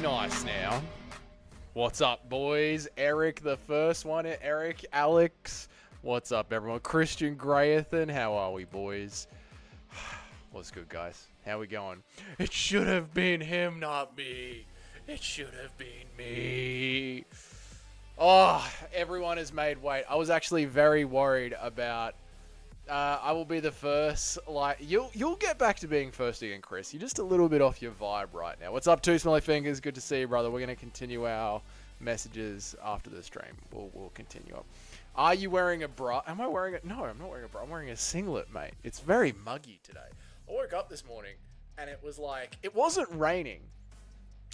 nice now. What's up, boys? Eric, the first one. Eric, Alex. What's up, everyone? Christian Grayathan. How are we, boys? What's good, guys? How we going? It should have been him, not me. It should have been me. Oh, everyone has made weight. I was actually very worried about... I will be the first. Like, you'll get back to being first again, Chris. You're just a little bit off your vibe right now. What's up, Two Smelly Fingers? Good to see you, brother. We're going to continue our messages after the stream. We'll continue up. Are you wearing a bra? Am I wearing it? No, I'm not wearing a bra. I'm wearing a singlet, mate. It's very muggy today. I woke up this morning and it was like, it wasn't raining.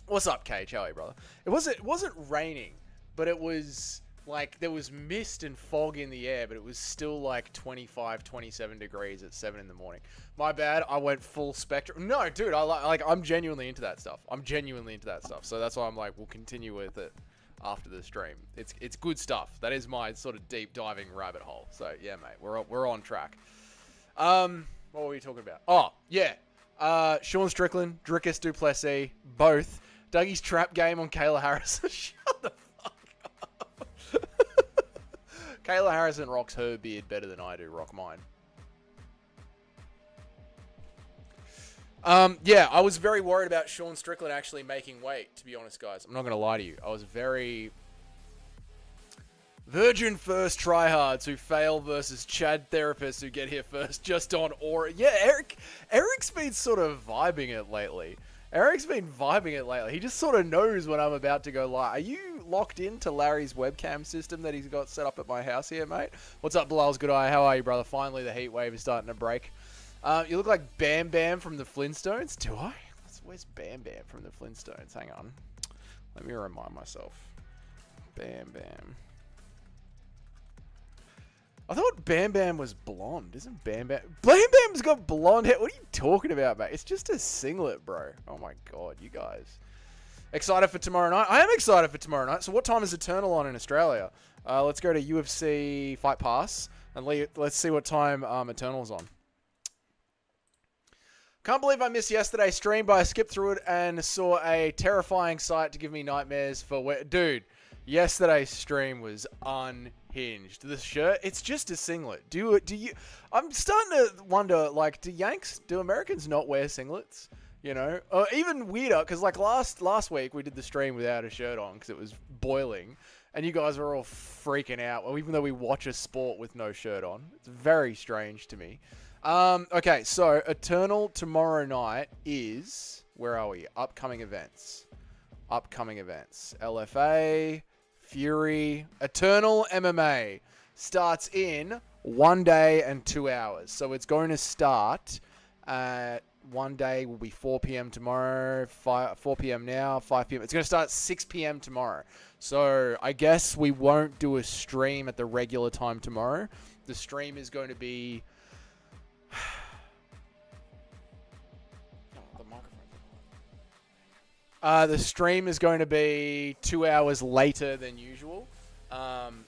What's up, Cage? How are you, brother? It wasn't raining, but it was like there was mist and fog in the air, but it was still like 25, 27 degrees at 7 in the morning. My bad. I went full spectrum. No, dude, I'm genuinely into that stuff. So that's why I'm like, we'll continue with it after the stream. It's good stuff. That is my sort of deep diving rabbit hole. So yeah, mate, we're on track. What were we talking about? Oh yeah, Sean Strickland, Drickus Duplessis, both. Dougie's trap game on Kayla Harrison. Shut the fuck up. Kayla Harrison rocks her beard better than I do rock mine. Yeah, I was very worried about Sean Strickland actually making weight, to be honest, guys. I'm not going to lie to you. I was very... Virgin first tryhards who fail versus Chad therapists who get here first just on aura. Yeah, Eric's been sort of vibing it lately. He just sort of knows when I'm about to go live. Are you locked into Larry's webcam system that he's got set up at my house here, mate? What's up, Bilal's good eye? How are you, brother? Finally, the heat wave is starting to break. You look like Bam Bam from the Flintstones. Do I? Where's Bam Bam from the Flintstones? Hang on. Let me remind myself. Bam Bam. I thought Bam Bam was blonde. Isn't Bam Bam... Bam Bam's got blonde hair. What are you talking about, mate? It's just a singlet, bro. Oh, my God, you guys. Excited for tomorrow night? I am excited for tomorrow night. So what time is Eternal on in Australia? Let's go to UFC Fight Pass and let's see what time Eternal's on. Can't believe I missed yesterday's stream, but I skipped through it and saw a terrifying sight to give me nightmares for... Dude, yesterday's stream was unhinged. The shirt, it's just a singlet. Do you... I'm starting to wonder, like, do Americans not wear singlets? You know? Or even weirder, because, like, last week we did the stream without a shirt on because it was boiling, and you guys were all freaking out, well, even though we watch a sport with no shirt on. It's very strange to me. Okay, so Eternal tomorrow night is... Where are we? Upcoming events. LFA... Fury, Eternal MMA starts in 1 day and 2 hours. So it's going to start at 1 day will be 4 p.m. tomorrow, 4 p.m. now, 5 p.m. It's going to start at 6 p.m. tomorrow. So I guess we won't do a stream at the regular time tomorrow. The stream is going to be... the stream is going to be 2 hours later than usual. And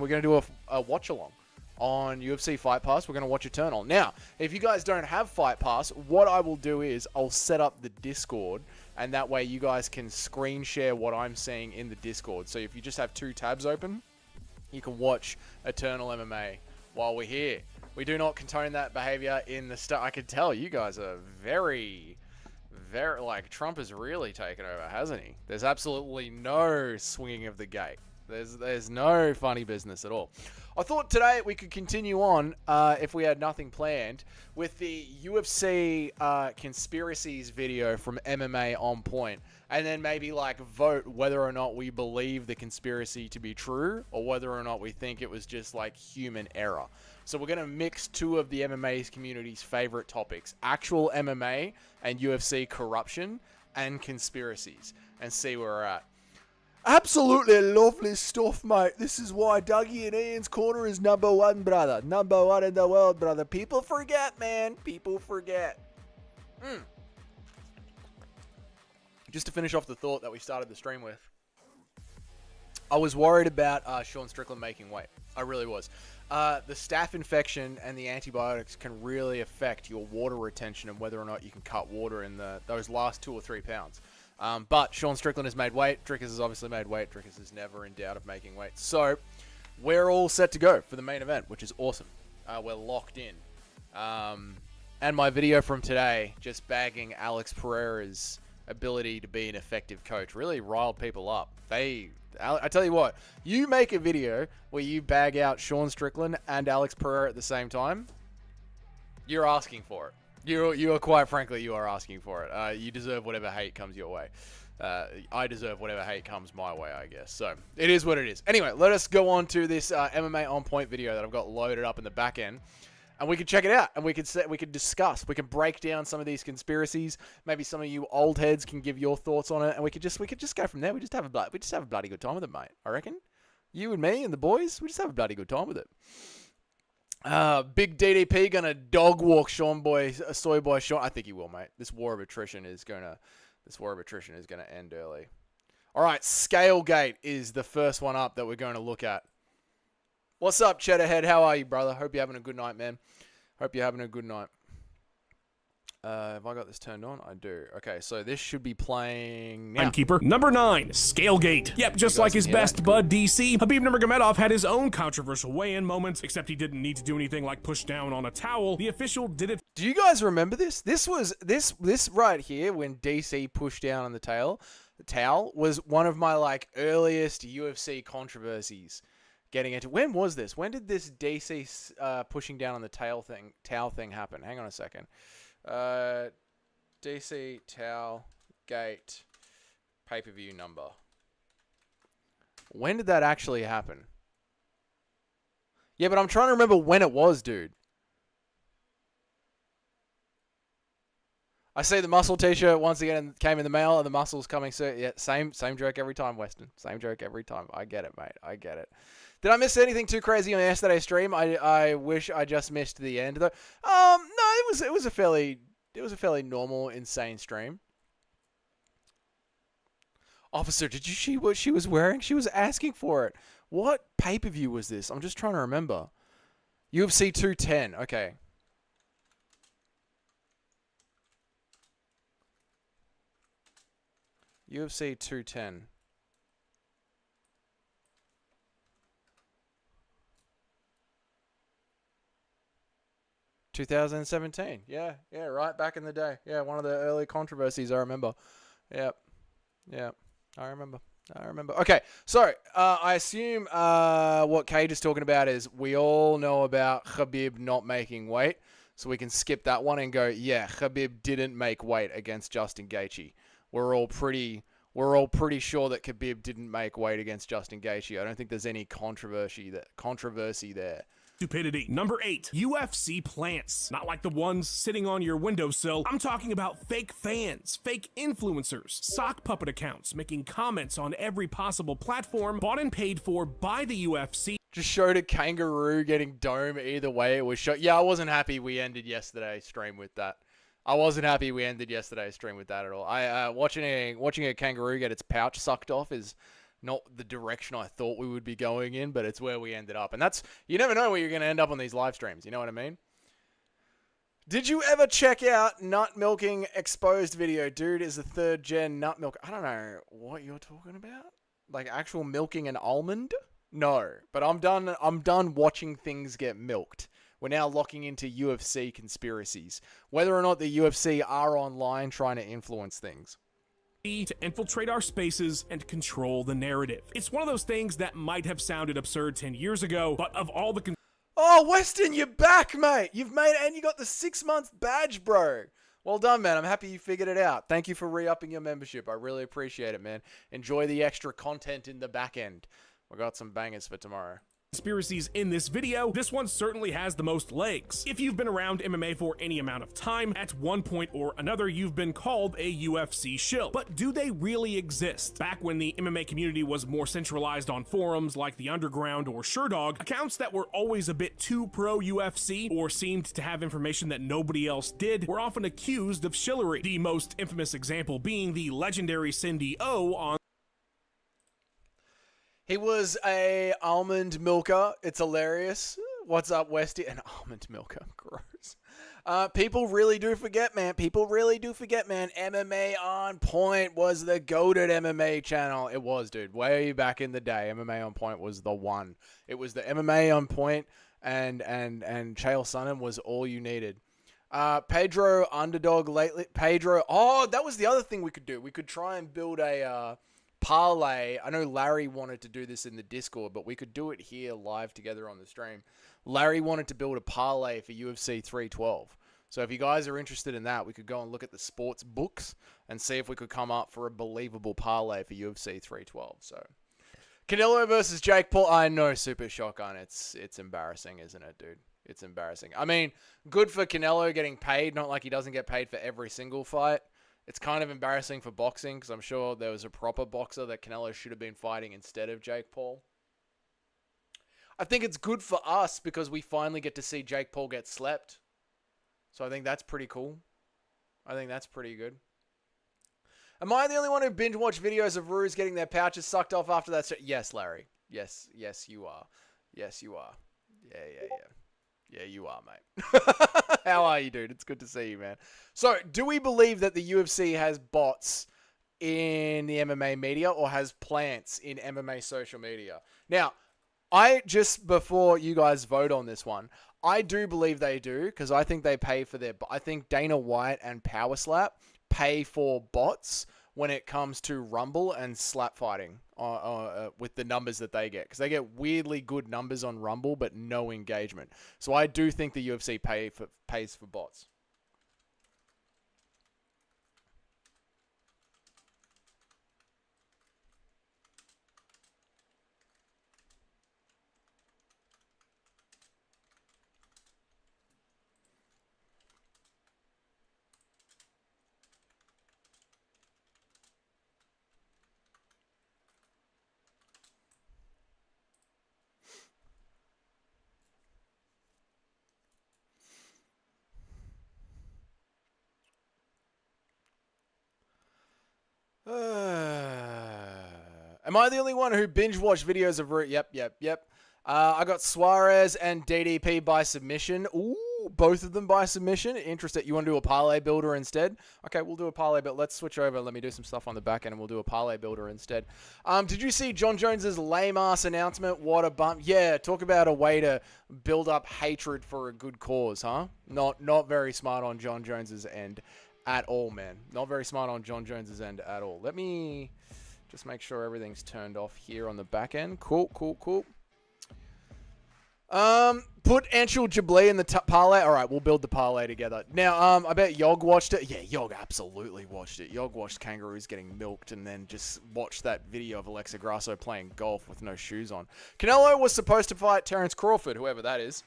we're going to do a watch-along on UFC Fight Pass. We're going to watch Eternal. Now, if you guys don't have Fight Pass, what I will do is I'll set up the Discord, and that way you guys can screen share what I'm seeing in the Discord. So if you just have 2 tabs open, you can watch Eternal MMA while we're here. We do not condone that behavior in the I can tell you guys are very, like, Trump has really taken over, hasn't he? There's absolutely no swinging of the gate. There's no funny business at all. I thought today we could continue on, if we had nothing planned, with the UFC conspiracies video from MMA On Point, and then maybe like vote whether or not we believe the conspiracy to be true, or whether or not we think it was just like human error. So we're going to mix 2 of the MMA community's favorite topics, actual MMA and UFC corruption and conspiracies, and see where we're at. Absolutely lovely stuff, mate. This is why Dougie and Ian's Corner is #1, brother. #1 in the world, brother. People forget, man. People forget. Just to finish off the thought that we started the stream with, I was worried about Sean Strickland making weight. I really was. The staph infection and the antibiotics can really affect your water retention and whether or not you can cut water in those last 2 or 3 pounds. But Sean Strickland has made weight. Drickers has obviously made weight. Drickers is never in doubt of making weight. So we're all set to go for the main event, which is awesome. We're locked in. And my video from today, just bagging Alex Pereira's ability to be an effective coach, really riled people up. I tell you what, you make a video where you bag out Sean Strickland and Alex Pereira at the same time, you're asking for it. You are quite frankly, you are asking for it. You deserve whatever hate comes your way. I deserve whatever hate comes my way, I guess. So it is what it is. Anyway, let us go on to this MMA on point video that I've got loaded up in the back end. And we can check it out, and we can discuss, we can break down some of these conspiracies. Maybe some of you old heads can give your thoughts on it, and we could just go from there. We just have a bloody good time with it, mate. I reckon. You and me and the boys, we just have a bloody good time with it. Big DDP gonna dog walk Soy Boy Sean. I think he will, mate. This war of attrition is gonna end early. All right, Scalegate is the first one up that we're going to look at. What's up, Cheddarhead? How are you, brother? Hope you're having a good night, man. Hope you're having a good night. Have I got this turned on? I do. Okay, so this should be playing now. Timekeeper. Number 9, Scalegate. Yep, just like his best bud, DC, Khabib Nurmagomedov had his own controversial weigh-in moments, except he didn't need to do anything like push down on a towel. The official did it. Do you guys remember this? This right here, when DC pushed down on the towel, was one of my earliest UFC controversies. Getting into when was this? When did this DC pushing down on the towel thing happen? Hang on a second. DC towel gate pay-per-view number. When did that actually happen? Yeah, but I'm trying to remember when it was, dude. I see the muscle t-shirt once again came in the mail, and the muscle's coming soon. Yeah, same joke every time, Weston. Same joke every time. I get it, mate. I get it. Did I miss anything too crazy on yesterday's stream? I wish I just missed the end though. No, it was a fairly normal, insane stream. Officer, did you see what she was wearing? She was asking for it. What pay-per-view was this? I'm just trying to remember. UFC 210. Okay. UFC 210. $2017. Yeah, right back in the day. Yeah, one of the early controversies I remember. Yep, I remember. Okay, so I assume what Cage is talking about is we all know about Khabib not making weight, so we can skip that one and go, yeah, Khabib didn't make weight against Justin Gaethje. We're all pretty sure that Khabib didn't make weight against Justin Gaethje. I don't think there's any controversy there. Stupidity. Number 8, UFC plants. Not like the ones sitting on your windowsill. I'm talking about fake fans, fake influencers, sock puppet accounts, making comments on every possible platform, bought and paid for by the UFC. Just showed a kangaroo getting dome either way it was shot. Yeah, I wasn't happy we ended yesterday's stream with that. I wasn't happy we ended yesterday's stream with that at all. Watching a kangaroo get its pouch sucked off is not the direction I thought we would be going in, but it's where we ended up. And that's, you never know where you're going to end up on these live streams. You know what I mean? Did you ever check out Nut Milking Exposed video? Dude is a 3rd gen nut milk. I don't know what you're talking about. Like actual milking an almond? No, but I'm done watching things get milked. We're now locking into UFC conspiracies. Whether or not the UFC are online trying to influence things. To infiltrate our spaces and control the narrative. It's one of those things that might have sounded absurd 10 years ago, but of all the Oh, Weston, you're back, mate. You've made it, and you got the 6-month badge, bro. Well done, man. I'm happy you figured it out. Thank you for re-upping your membership. I really appreciate it, man. Enjoy the extra content in the back end. We got some bangers for tomorrow. Conspiracies in this video, this one certainly has the most legs. If you've been around MMA for any amount of time, at one point or another you've been called a UFC shill. But do they really exist? Back when the MMA community was more centralized on forums like the Underground or Sherdog, accounts that were always a bit too pro-UFC or seemed to have information that nobody else did were often accused of shillery. The most infamous example being the legendary Cindy O on He was a almond milker. It's hilarious. What's up, Westy? An almond milker. Gross. People really do forget, man. People really do forget, man. MMA On Point was the goated MMA channel. It was, dude. Way back in the day, MMA On Point was the one. It was the MMA On Point, and Chael Sonnen was all you needed. Pedro underdog lately. Pedro. Oh, that was the other thing we could do. We could try and build a parlay. I know Larry wanted to do this in the Discord, but we could do it here live together on the stream. Larry wanted to build a parlay for UFC 312. So if you guys are interested in that, we could go and look at the sports books and see if we could come up for a believable parlay for UFC 312. So Canelo versus Jake Paul. I know, Super Shotgun. It's embarrassing, isn't it, dude? It's embarrassing. I mean, good for Canelo getting paid. Not like he doesn't get paid for every single fight. It's kind of embarrassing for boxing because I'm sure there was a proper boxer that Canelo should have been fighting instead of Jake Paul. I think it's good for us because we finally get to see Jake Paul get slept. So I think that's pretty cool. I think that's pretty good. Am I the only one who binge watch videos of Ruse getting their pouches sucked off after that? Yes, Larry. Yes, you are. Yes, you are. Yeah. Yeah, you are, mate. How are you, dude? It's good to see you, man. So, do we believe that the UFC has bots in the MMA media or has plants in MMA social media? Now, before you guys vote on this one, I do believe they do because I think they pay for I think Dana White and Power Slap pay for bots when it comes to Rumble and slap fighting with the numbers that they get. Because they get weirdly good numbers on Rumble, but no engagement. So I do think the UFC pays for bots. Am I the only one who binge watched videos of Root? Yep. I got Suarez and DDP by submission. Ooh, both of them by submission. Interested. You want to do a parlay builder instead? Okay, we'll do a parlay, but let's switch over. Let me do some stuff on the back end and we'll do a parlay builder instead. Did you see John Jones's lame ass announcement? What a bump. Yeah, talk about a way to build up hatred for a good cause, huh? Not very smart on John Jones's end at all, man. Not very smart on John Jones's end at all. Let me just make sure everything's turned off here on the back end. Cool. Put Anshul Jabli in the parlay. All right, we'll build the parlay together. Now, I bet Yog watched it. Yeah, Yog absolutely watched it. Yog watched kangaroos getting milked and then just watched that video of Alexa Grasso playing golf with no shoes on. Canelo was supposed to fight Terence Crawford, whoever that is.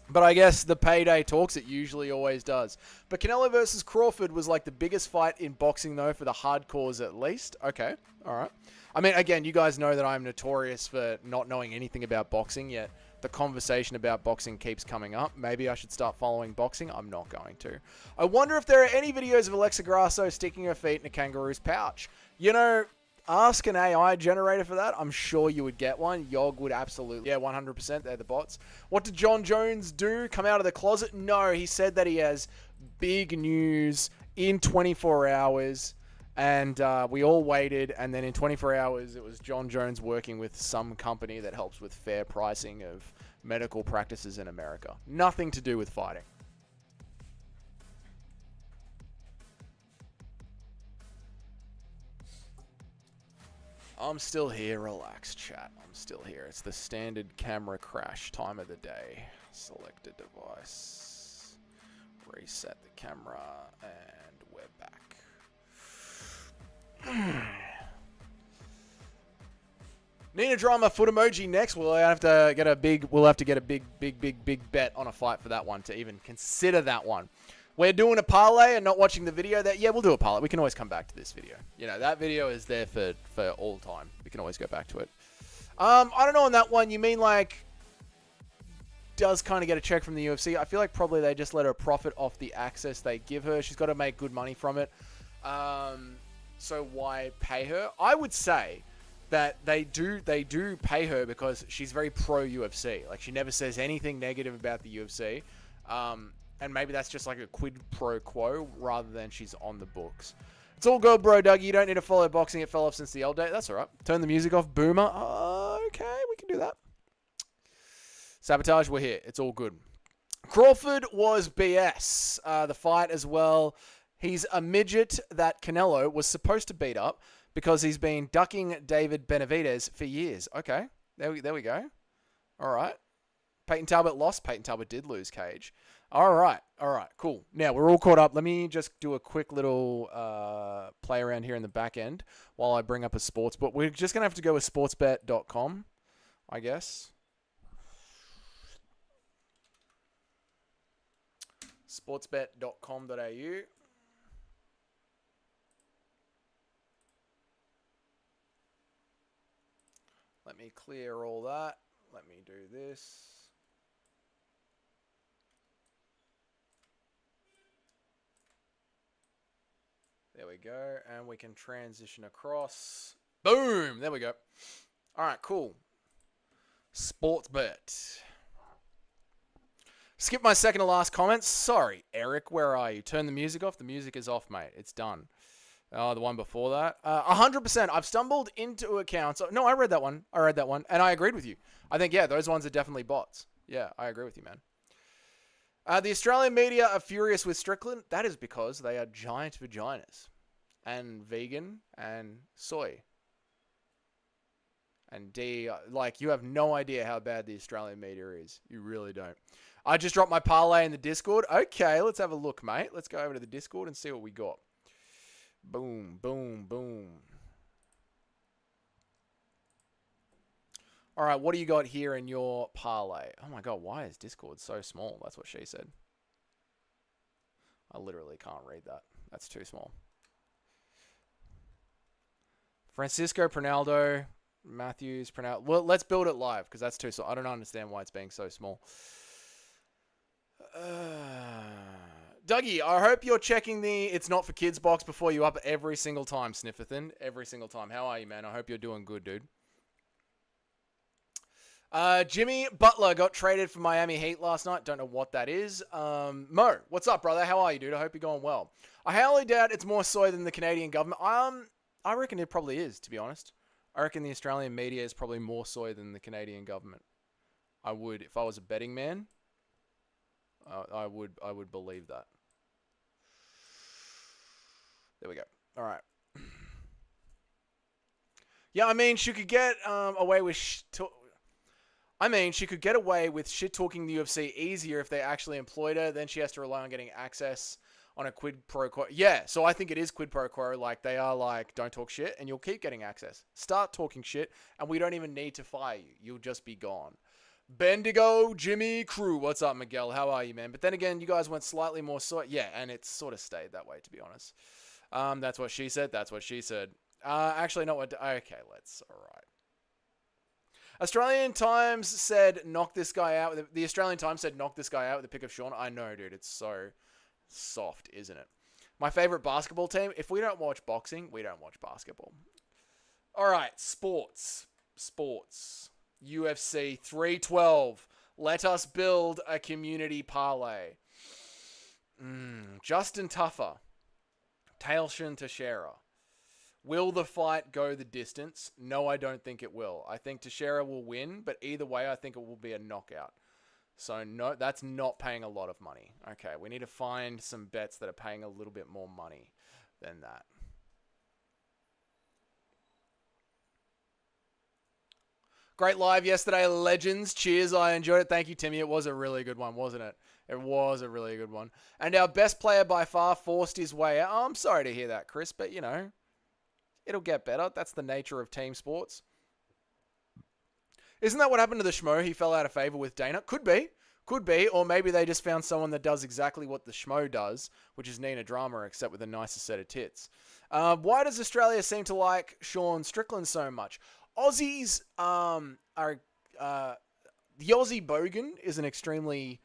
But I guess the payday talks, it usually always does. But Canelo versus Crawford was like the biggest fight in boxing, though, for the hardcores at least. Okay, all right. I mean, again, you guys know that I'm notorious for not knowing anything about boxing, yet the conversation about boxing keeps coming up. Maybe I should start following boxing. I'm not going to. I wonder if there are any videos of Alexa Grasso sticking her feet in a kangaroo's pouch. You know, ask an AI generator for that. I'm sure you would get one. Yog would absolutely. Yeah, 100%. They're the bots. What did John Jones do? Come out of the closet? No, he said that he has big news in 24 hours. And we all waited. And then in 24 hours, it was John Jones working with some company that helps with fair pricing of medical practices in America. Nothing to do with fighting. I'm still here. Relax, chat. I'm still here. It's the standard camera crash time of the day. Select a device. Reset the camera. And we're back. Nina Drama foot emoji next. We'll have to get a big bet on a fight for that one to even consider that one. We're doing a parlay and not watching the video. We'll do a parlay. We can always come back to this video. You know, that video is there for all time. We can always go back to it. I don't know on that one. You mean like does kind of get a check from the UFC? I feel like probably they just let her profit off the access they give her. She's got to make good money from it. So why pay her? I would say that they do pay her because she's very pro UFC. Like she never says anything negative about the UFC, and maybe that's just like a quid pro quo rather than she's on the books. It's all good, bro, Doug. You don't need to follow boxing. It fell off since the old day. That's all right. Turn the music off, Boomer. Okay, we can do that. Sabotage, we're here. It's all good. Crawford was BS. The fight as well. He's a midget that Canelo was supposed to beat up because he's been ducking David Benavidez for years. Okay, there we go. All right. Peyton Talbot lost. Peyton Talbot did lose, Cage. All right, cool. Now, we're all caught up. Let me just do a quick little play around here in the back end while I bring up a sports book. We're just going to have to go with sportsbet.com, I guess. Sportsbet.com.au. Let me clear all that. Let me do this. There we go. And we can transition across. Boom! There we go. All right, cool. Sportsbet. Skip my second to last comment. Sorry, Eric, where are you? Turn the music off. The music is off, mate. It's done. Oh, the one before that. 100%. I've stumbled into accounts. No, I read that one. And I agreed with you. I think, yeah, those ones are definitely bots. Yeah, I agree with you, man. The Australian media are furious with Strickland. That is because they are giant vaginas. And vegan and soy. And D, like, you have no idea how bad the Australian media is. You really don't. I just dropped my parlay in the Discord. Okay, let's have a look, mate. Let's go over to the Discord and see what we got. Boom, boom, boom. All right, what do you got here in your parlay? Oh my God, why is Discord so small? That's what she said. I literally can't read that. That's too small. Francisco Pronaldo, Matthews, Pronaldo. Well, let's build it live because that's too small. I don't understand why it's being so small. Dougie, I hope you're checking the It's Not For Kids box before you up every single time, Snifferthin. Every single time. How are you, man? I hope you're doing good, dude. Jimmy Butler got traded for Miami Heat last night. Don't know what that is. Mo, what's up, brother? How are you, dude? I hope you're going well. I highly doubt it's more soy than the Canadian government. I reckon it probably is, to be honest. I reckon the Australian media is probably more soy than the Canadian government. I would, if I was a betting man, I would believe that. There we go. All right. Yeah, I mean, she could get away with she could get away with shit talking the UFC easier if they actually employed her. Then she has to rely on getting access on a quid pro quo. Yeah, so I think it is quid pro quo. Like, they are like, don't talk shit, and you'll keep getting access. Start talking shit, and we don't even need to fire you. You'll just be gone. Bendigo, Jimmy, Crew. What's up, Miguel? How are you, man? But then again, you guys went slightly more soy. Yeah, and it's sort of stayed that way, to be honest. That's what she said. That's what she said. Actually, not what... Okay, let's... All right. Australian Times said, knock this guy out. The Australian Times said, knock this guy out with a pick of Sean. I know, dude. It's so soft, isn't it? My favorite basketball team. If we don't watch boxing, we don't watch basketball. All right, sports. UFC 312. Let us build a community parlay. Justin Tuffer. Tailshin Teixeira. Will the fight go the distance? No, I don't think it will. I think Teixeira will win, but either way, I think it will be a knockout. So, no, that's not paying a lot of money. Okay, we need to find some bets that are paying a little bit more money than that. Great live yesterday, legends. Cheers, I enjoyed it. Thank you, Timmy. It was a really good one, wasn't it? It was a really good one. And our best player by far forced his way out. Oh, I'm sorry to hear that, Chris, but, you know, it'll get better. That's the nature of team sports. Isn't that what happened to the Schmo? He fell out of favor with Dana? Could be. Could be. Or maybe they just found someone that does exactly what the Schmo does, which is Nina Drama, except with a nicer set of tits. Why does Australia seem to like Sean Strickland so much? Aussies are... the Aussie Bogan is an extremely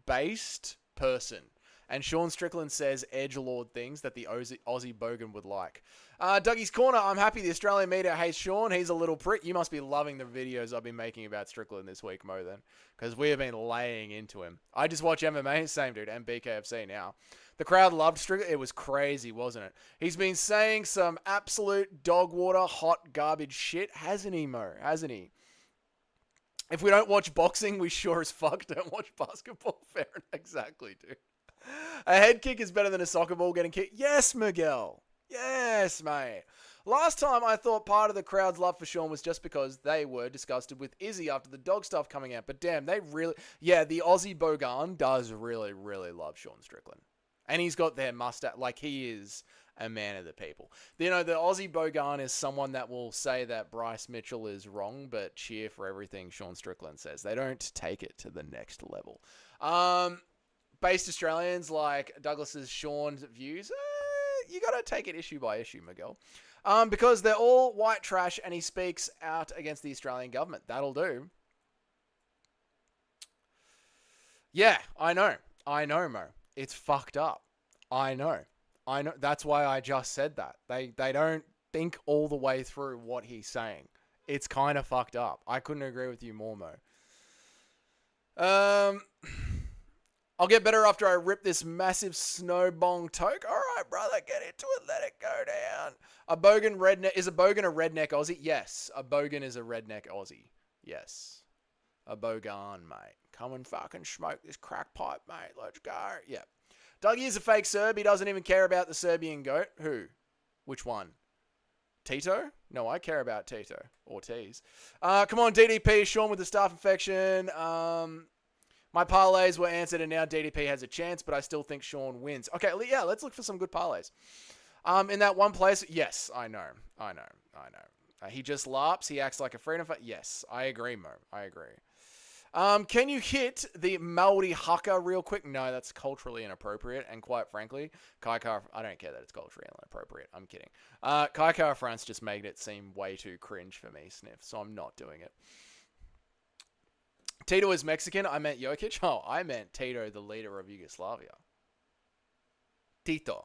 based person. And Sean Strickland says edgelord things that the Aussie Bogan would like. Dougie's Corner, I'm happy the Australian media hates Sean. He's a little prick. You must be loving the videos I've been making about Strickland this week, Mo, then. Because we have been laying into him. I just watch MMA, same dude, and BKFC now. The crowd loved Strickland. It was crazy, wasn't it? He's been saying some absolute dog water, hot garbage shit, hasn't he, Mo? Hasn't he? If we don't watch boxing, we sure as fuck don't watch basketball. Fair enough. Exactly, dude. A head kick is better than a soccer ball getting kicked. Yes, Miguel. Yes, mate. Last time I thought part of the crowd's love for Sean was just because they were disgusted with Izzy after the dog stuff coming out. But damn, they really... Yeah, the Aussie Bogan does really, really love Sean Strickland. And he's got their mustache. Like, he is a man of the people. You know, the Aussie Bogan is someone that will say that Bryce Mitchell is wrong, but cheer for everything Sean Strickland says. They don't take it to the next level. Based Australians like Douglas's Sean's views, you got to take it issue by issue, Miguel. Because they're all white trash and he speaks out against the Australian government. That'll do. Yeah, I know, Mo. It's fucked up. I know. That's why I just said that. They don't think all the way through what he's saying. It's kind of fucked up. I couldn't agree with you more, Mo. I'll get better after I rip this massive snow bong toke. All right, brother, get into it. Let it go down. A bogan redneck. Is a bogan a redneck Aussie? Yes. A bogan is a redneck Aussie. Yes. A bogan, mate. Come and fucking smoke this crack pipe, mate. Let's go. Yeah. Dougie is a fake Serb. He doesn't even care about the Serbian goat. Who? Which one? Tito? No, I care about Tito. Ortiz. Come on, DDP. Sean with the staph infection. My parlays were answered and now DDP has a chance, but I still think Sean wins. Okay, yeah, let's look for some good parlays. In that one place, yes, I know. He just larps. He acts like a freedom fighter. Yes, I agree, Mo. I agree. Can you hit the Maori haka real quick? No, that's culturally inappropriate. And quite frankly, I don't care that it's culturally inappropriate. I'm kidding. Kai Kara France just made it seem way too cringe for me, Sniff, so I'm not doing it. Tito is Mexican. I meant Jokic. Oh, I meant Tito, the leader of Yugoslavia. Tito.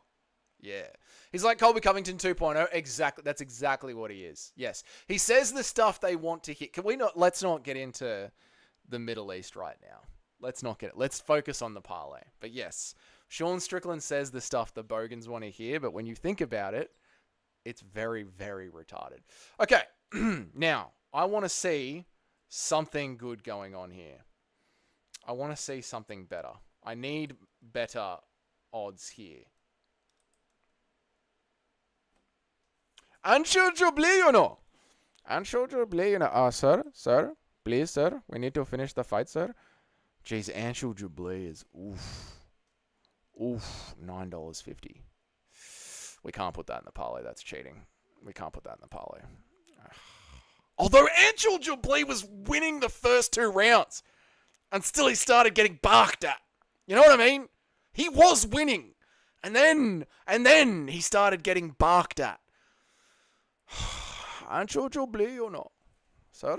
Yeah. He's like Colby Covington 2.0. Exactly. That's exactly what he is. Yes. He says the stuff they want to hear. Let's not get into the Middle East right now. Let's focus on the parlay. But yes, Sean Strickland says the stuff the Bogans want to hear, but when you think about it, it's very, very retarded. Okay. Now, I want to see something good going on here. I want to see something better. I need better odds here. Anshul Jubilee, you know. Anshul Jubilee, you know. Sir, please, sir. We need to finish the fight, sir. Jeez, Anshul Jubilee is $9.50. We can't put that in the parlay. That's cheating. We can't put that in the parlay. Although Anshul Jubilee was winning the first 2 rounds, and still he started getting barked at. You know what I mean? He was winning, and then he started getting barked at. Anshul Jubilee, you know, sir,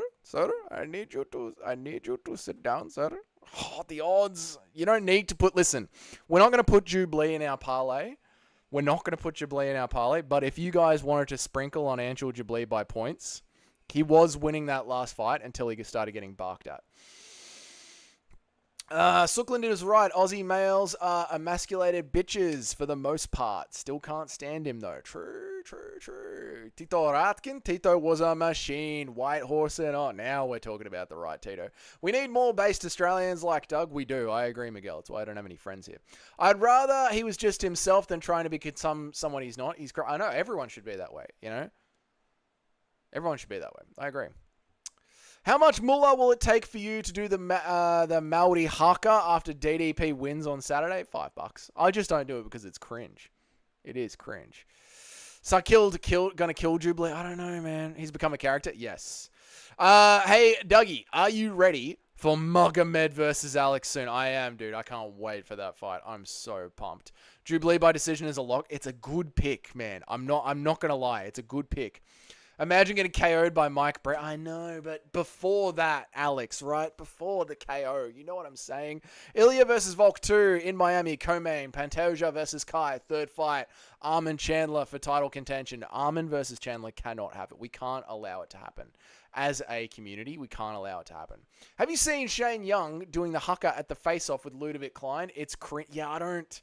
I need you to sit down, sir. Oh, the odds. You don't need to put. Listen, we're not going to put Jubilee in our parlay. But if you guys wanted to sprinkle on Anshul Jubilee by points, he was winning that last fight until he started getting barked at. Suckland is right. Aussie males are emasculated bitches for the most part. Still can't stand him though. True. Tito Ratkin. Tito was a machine. White horse and on. Now we're talking about the right Tito. We need more based Australians like Doug. We do. I agree, Miguel. That's why I don't have any friends here. I'd rather he was just himself than trying to be someone he's not. I know everyone should be that way. You know. Everyone should be that way. I agree. How much moolah will it take for you to do the Maori haka after DDP wins on Saturday? $5. I just don't do it because it's cringe. It is cringe. So gonna kill Jubilee? I don't know, man. He's become a character? Yes. Hey, Dougie, are you ready for Magomed versus Alex soon? I am, dude. I can't wait for that fight. I'm so pumped. Jubilee by decision is a lock. It's a good pick, man. I'm not gonna lie. It's a good pick. Imagine getting KO'd by Mike Brett. I know, but before that, Alex, right? Before the KO. You know what I'm saying? Ilya versus Volk 2 in Miami, co-main. Pantoja versus Kai, third fight. Armin Chandler for title contention. Armin versus Chandler cannot happen. We can't allow it to happen. As a community, we can't allow it to happen. Have you seen Shane Young doing the hucker at the face-off with Ludovic Klein? It's cringe. Yeah, I don't...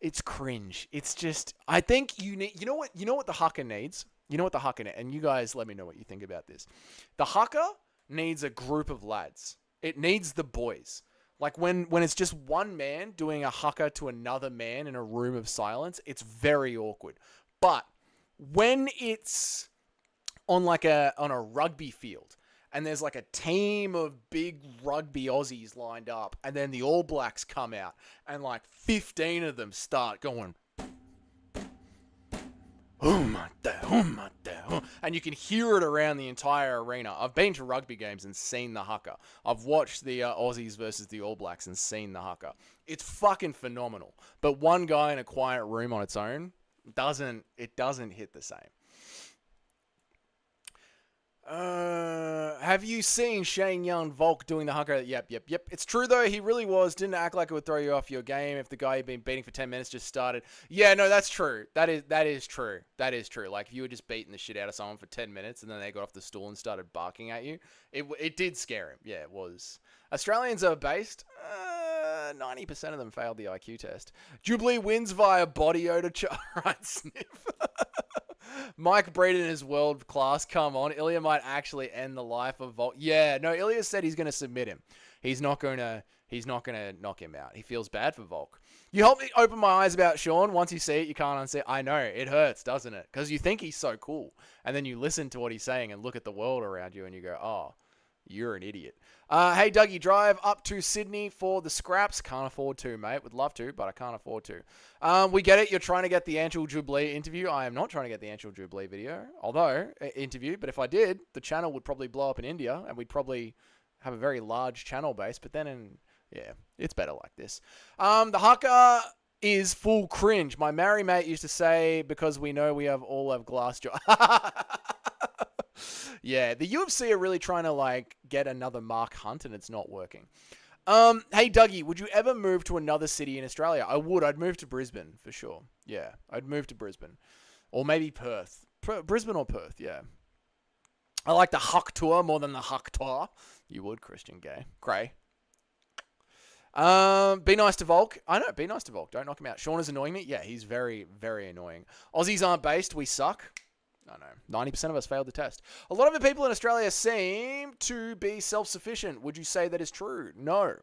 It's cringe. It's just... I think you need... You know what the hucker needs? You know what the hucker needs? And you guys let me know what you think about this. The hucker needs a group of lads. It needs the boys. Like when it's just one man doing a hucker to another man in a room of silence, it's very awkward. But when it's on a rugby field and there's like a team of big rugby Aussies lined up and then the All Blacks come out and like 15 of them start going, and you can hear it around the entire arena. I've been to rugby games and seen the hucker. I've watched the Aussies versus the All Blacks and seen the hucker. It's fucking phenomenal. But one guy in a quiet room on its own doesn't hit the same. Have you seen Shane Young Volk doing the hucker? Yep. It's true though. He really was. Didn't act like it would throw you off your game if the guy you've been beating for 10 minutes just started. Yeah, no, that's true. That is true. That is true. Like if you were just beating the shit out of someone for 10 minutes and then they got off the stool and started barking at you, it did scare him. Yeah, it was. Australians are based. 90% of them failed the IQ test. Jubilee wins via body odor. Right, Sniff. Mike Braden is world class. Come on. Ilya might actually end the life of Volk. Yeah, no, Ilya said he's going to submit him. He's not going to knock him out. He feels bad for Volk. You helped me open my eyes about Sean. Once you see it, you can't unsee it. I know. It hurts, doesn't it? Because you think he's so cool. And then you listen to what he's saying and look at the world around you and you go, oh, you're an idiot. Hey, Dougie, drive up to Sydney for the scraps. Can't afford to, mate. Would love to, but I can't afford to. We get it. You're trying to get the Anshul Jubilee interview. I am not trying to get the Anshul Jubilee video, interview. But if I did, the channel would probably blow up in India, and we'd probably have a very large channel base. But then, it's better like this. The haka is full cringe. My marry mate used to say, because we know we all have glass jaw. Yeah, the UFC are really trying to get another Mark Hunt and it's not working. Hey Dougie, would you ever move to another city in Australia? I would. I'd move to Brisbane for sure. Yeah, I'd move to Brisbane. Or maybe Perth. Brisbane or Perth, yeah. I like the Huck Tour more than the Huck Tour. You would, Christian Gray. Be nice to Volk. I know, be nice to Volk. Don't knock him out. Sean is annoying me. Yeah, he's very, very annoying. Aussies aren't based. We suck. I know. 90% of us failed the test. A lot of the people in Australia seem to be self-sufficient. Would you say that is true? No.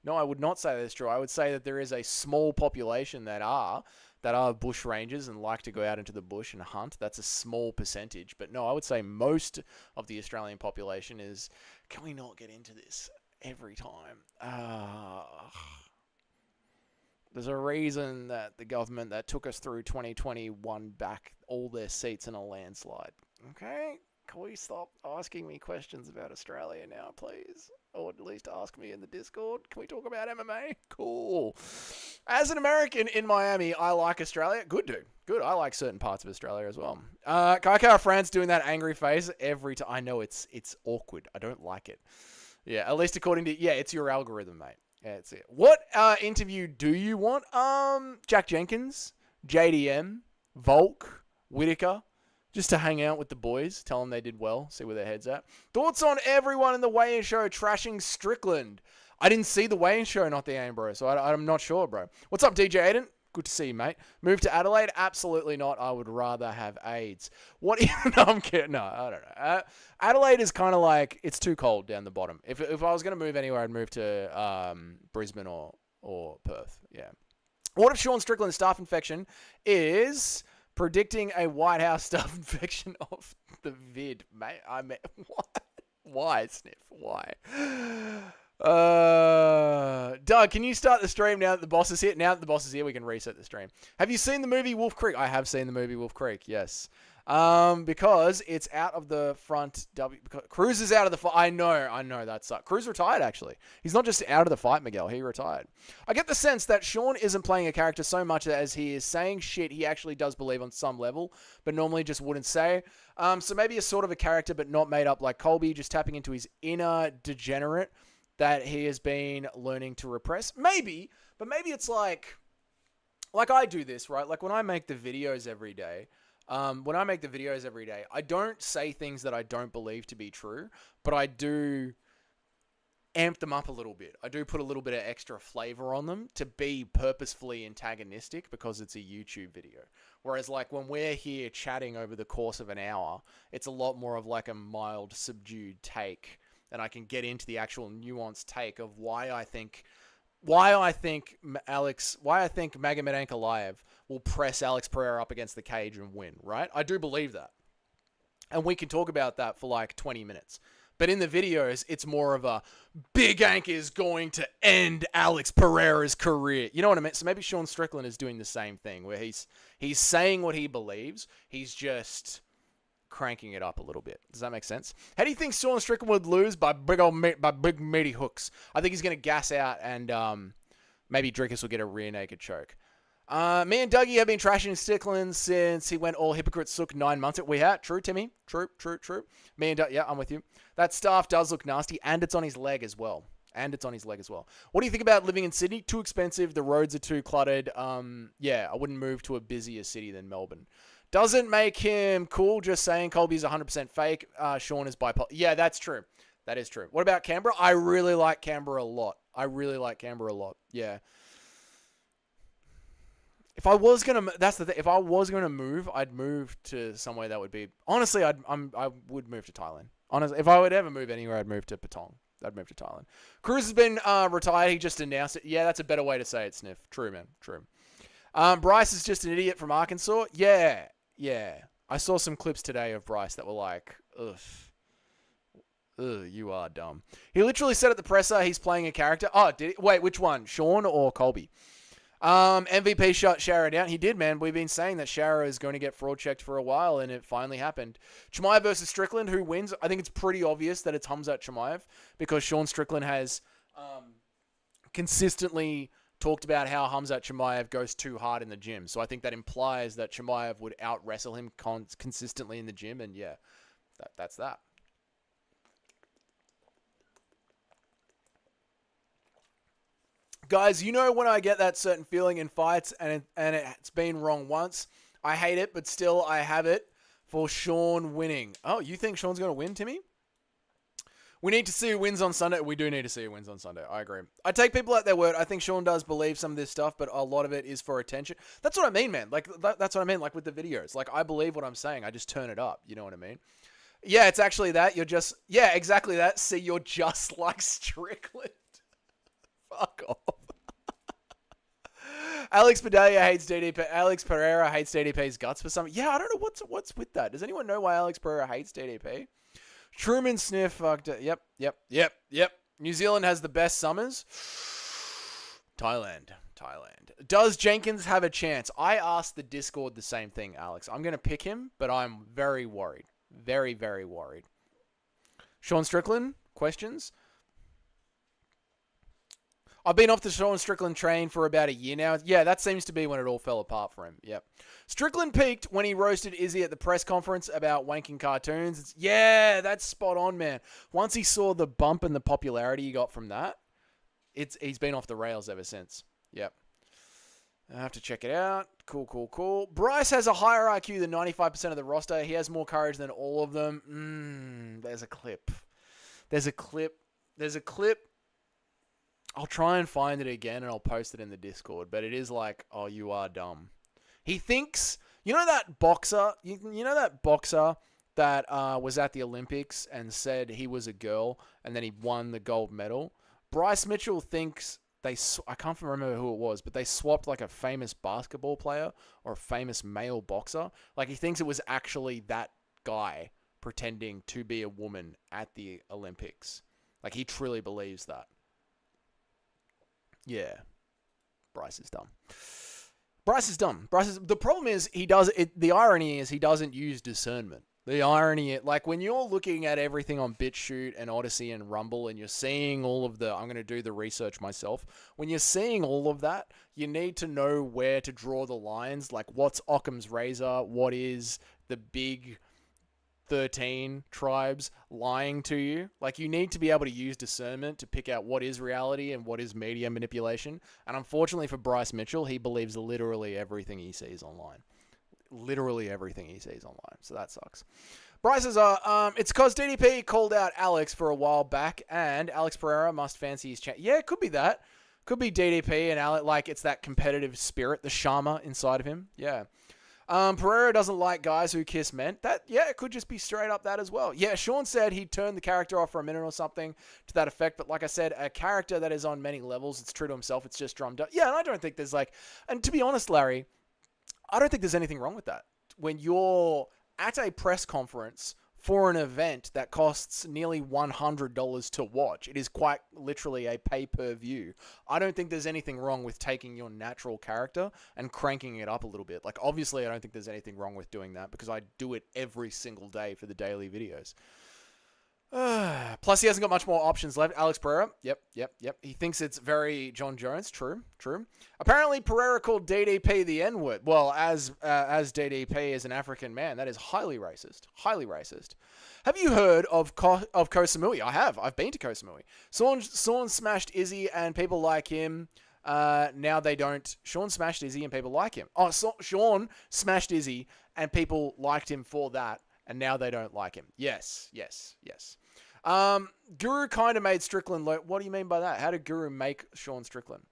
No, I would not say that is true. I would say that there is a small population that are bush rangers and like to go out into the bush and hunt. That's a small percentage. But no, I would say most of the Australian population is, can we not get into this every time? There's a reason that the government that took us through 2020 won back all their seats in a landslide. Okay? Can we stop asking me questions about Australia now, please? Or at least ask me in the Discord. Can we talk about MMA? Cool. As an American in Miami, I like Australia. Good, dude. Good. I like certain parts of Australia as well. Kaikar France doing that angry face every time. I know it's awkward. I don't like it. Yeah, at least according to... Yeah, it's your algorithm, mate. Yeah, that's it. What interview do you want? Jack Jenkins, JDM, Volk, Whitaker, just to hang out with the boys, tell them they did well, see where their head's at. Thoughts on everyone in the weigh-in show trashing Strickland? I didn't see the weigh-in show, not the aim, bro, so I'm not sure, bro. What's up, DJ Aiden? Good to see you, mate. Move to Adelaide? Absolutely not. I would rather have AIDS. What? No, I'm kidding. No, I don't know. Adelaide is kind of like, it's too cold down the bottom. If I was going to move anywhere, I'd move to Brisbane or Perth. Yeah. What if Sean Strickland's staph infection is predicting a White House staph infection of the vid, mate? What? Why, Sniff? Why? Doug, can you start the stream now that the boss is here? Now that the boss is here, we can reset the stream. Have you seen the movie Wolf Creek? I have seen the movie Wolf Creek, yes. Because it's out of the front. Cruz is out of the fight. I know that sucks. Cruz retired, actually. He's not just out of the fight, Miguel. He retired. I get the sense that Sean isn't playing a character so much as he is saying shit he actually does believe on some level, but normally just wouldn't say. So maybe a sort of a character, but not made up like Colby, just tapping into his inner degenerate that he has been learning to repress. Maybe, but maybe it's like I do this, right? Like when I make the videos every day, I don't say things that I don't believe to be true, but I do amp them up a little bit. I do put a little bit of extra flavor on them to be purposefully antagonistic because it's a YouTube video. Whereas like when we're here chatting over the course of an hour, it's a lot more of like a mild, subdued take, and I can get into the actual nuanced take of why I think Magomed Ankalaev will press Alex Pereira up against the cage and win, right? I do believe that. And we can talk about that for like 20 minutes. But in the videos, it's more of a Big Ank is going to end Alex Pereira's career. You know what I mean? So maybe Sean Strickland is doing the same thing where he's saying what he believes. He's just cranking it up a little bit. Does that make sense? How do you think Sean Strickland would lose by big meaty hooks? I think he's going to gas out and maybe Drickus will get a rear naked choke. Me and Dougie have been trashing Strickland since he went all hypocrite sook 9 months ago. We have. True, Timmy. True. Me and Dougie, yeah, I'm with you. That staff does look nasty, and it's on his leg as well. What do you think about living in Sydney? Too expensive. The roads are too cluttered. Yeah, I wouldn't move to a busier city than Melbourne. Doesn't make him cool, just saying Colby's 100% fake. Sean is bipolar. Yeah, that's true. That is true. What about Canberra? I really like Canberra a lot. Yeah. If I was gonna move, I'd move to somewhere that would be. Honestly, I would move to Thailand. Honestly, if I would ever move anywhere, I'd move to Patong. I'd move to Thailand. Cruz has been retired. He just announced it. Yeah, that's a better way to say it, Sniff. True, man. True. Bryce is just an idiot from Arkansas. Yeah. I saw some clips today of Bryce that were like, ugh, you are dumb. He literally said at the presser he's playing a character. Oh, did he? Wait, which one? Sean or Colby? MVP shut Shara down. He did, man. We've been saying that Shara is going to get fraud checked for a while, and it finally happened. Chimaev versus Strickland, who wins? I think it's pretty obvious that it's Khamzat Chimaev because Sean Strickland has consistently talked about how Khamzat Chimaev goes too hard in the gym. So I think that implies that Chimaev would out-wrestle him consistently in the gym, and yeah, that's that. Guys, you know when I get that certain feeling in fights and it's been wrong once, I hate it, but still I have it for Sean winning. Oh, you think Sean's going to win, Timmy? We need to see who wins on Sunday. We do need to see who wins on Sunday. I agree. I take people at their word. I think Sean does believe some of this stuff, but a lot of it is for attention. That's what I mean, man. Like, that's what I mean, like with the videos. Like, I believe what I'm saying. I just turn it up. You know what I mean? Yeah, it's actually that. Yeah, exactly that. See, you're just like Strickland. Fuck off. Alex Pereira hates DDP. Alex Pereira hates DDP's guts for something. Yeah, I don't know what's with that. Does anyone know why Alex Pereira hates DDP? Truman Sniff fucked it. Yep. New Zealand has the best summers. Thailand. Does Jenkins have a chance? I asked the Discord the same thing, Alex. I'm going to pick him, but I'm very worried. Very, very worried. Sean Strickland, questions? I've been off the Sean Strickland train for about a year now. Yeah, that seems to be when it all fell apart for him. Yep. Strickland peaked when he roasted Izzy at the press conference about wanking cartoons. Yeah, that's spot on, man. Once he saw the bump and the popularity he got from that, he's been off the rails ever since. Yep. I have to check it out. Cool. Bryce has a higher IQ than 95% of the roster. He has more courage than all of them. There's a clip. I'll try and find it again and I'll post it in the Discord. But it is like, oh, you are dumb. He thinks, you know that boxer? You know that boxer that was at the Olympics and said he was a girl and then he won the gold medal? Bryce Mitchell thinks I can't remember who it was, but they swapped like a famous basketball player or a famous male boxer. Like he thinks it was actually that guy pretending to be a woman at the Olympics. Like he truly believes that. Yeah. Bryce is dumb. Bryce is dumb. The problem is he does it. The irony is he doesn't use discernment. The irony, like when you're looking at everything on BitChute and Odyssey and Rumble, and you're seeing all of the, I'm going to do the research myself. When you're seeing all of that, you need to know where to draw the lines. Like what's Occam's razor? What is the big 13 tribes lying to you? Like you need to be able to use discernment to pick out what is reality and what is media manipulation. And unfortunately for Bryce Mitchell, he believes literally everything he sees online. Literally everything he sees online. So that sucks. Bryce is it's cause DDP called out Alex for a while back, and Alex Pereira must fancy his Yeah, it could be that. Could be DDP and Alex, like it's that competitive spirit, the Shama inside of him. Yeah. Pereira doesn't like guys who kiss men. It could just be straight up that as well. Yeah, Sean said he'd turn the character off for a minute or something to that effect. But like I said, a character that is on many levels, it's true to himself. It's just drummed up. Yeah, and I don't think there's and to be honest, Larry, I don't think there's anything wrong with that. When you're at a press conference for an event that costs nearly $100 to watch, it is quite literally a pay-per-view. I don't think there's anything wrong with taking your natural character and cranking it up a little bit. Like, obviously, I don't think there's anything wrong with doing that because I do it every single day for the daily videos. Plus, he hasn't got much more options left. Alex Pereira. Yep. He thinks it's very John Jones. True. Apparently, Pereira called DDP the N-word. Well, as DDP is an African man, that is highly racist. Highly racist. Have you heard of Koh Samui? I have. I've been to Koh Samui. Sean smashed Izzy and people like him. Now they don't. Sean smashed Izzy and people like him. Oh, Sean smashed Izzy and people liked him for that. And now they don't like him. Yes. Guru kind of made Strickland. What do you mean by that? How did Guru make Sean Strickland?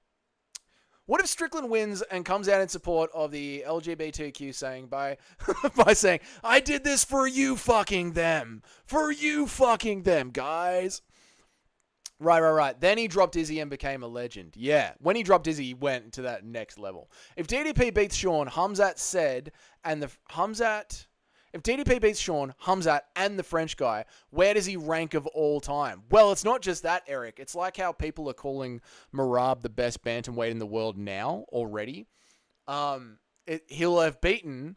What if Strickland wins and comes out in support of the LGBTQ saying by saying, I did this for you fucking them. For you fucking them, guys. Right. Then he dropped Izzy and became a legend. Yeah. When he dropped Izzy, he went to that next level. If DDP beats Sean, If DDP beats Sean, Hamzat, and the French guy, where does he rank of all time? Well, it's not just that, Eric. It's like how people are calling Marab the best bantamweight in the world now already. He'll have beaten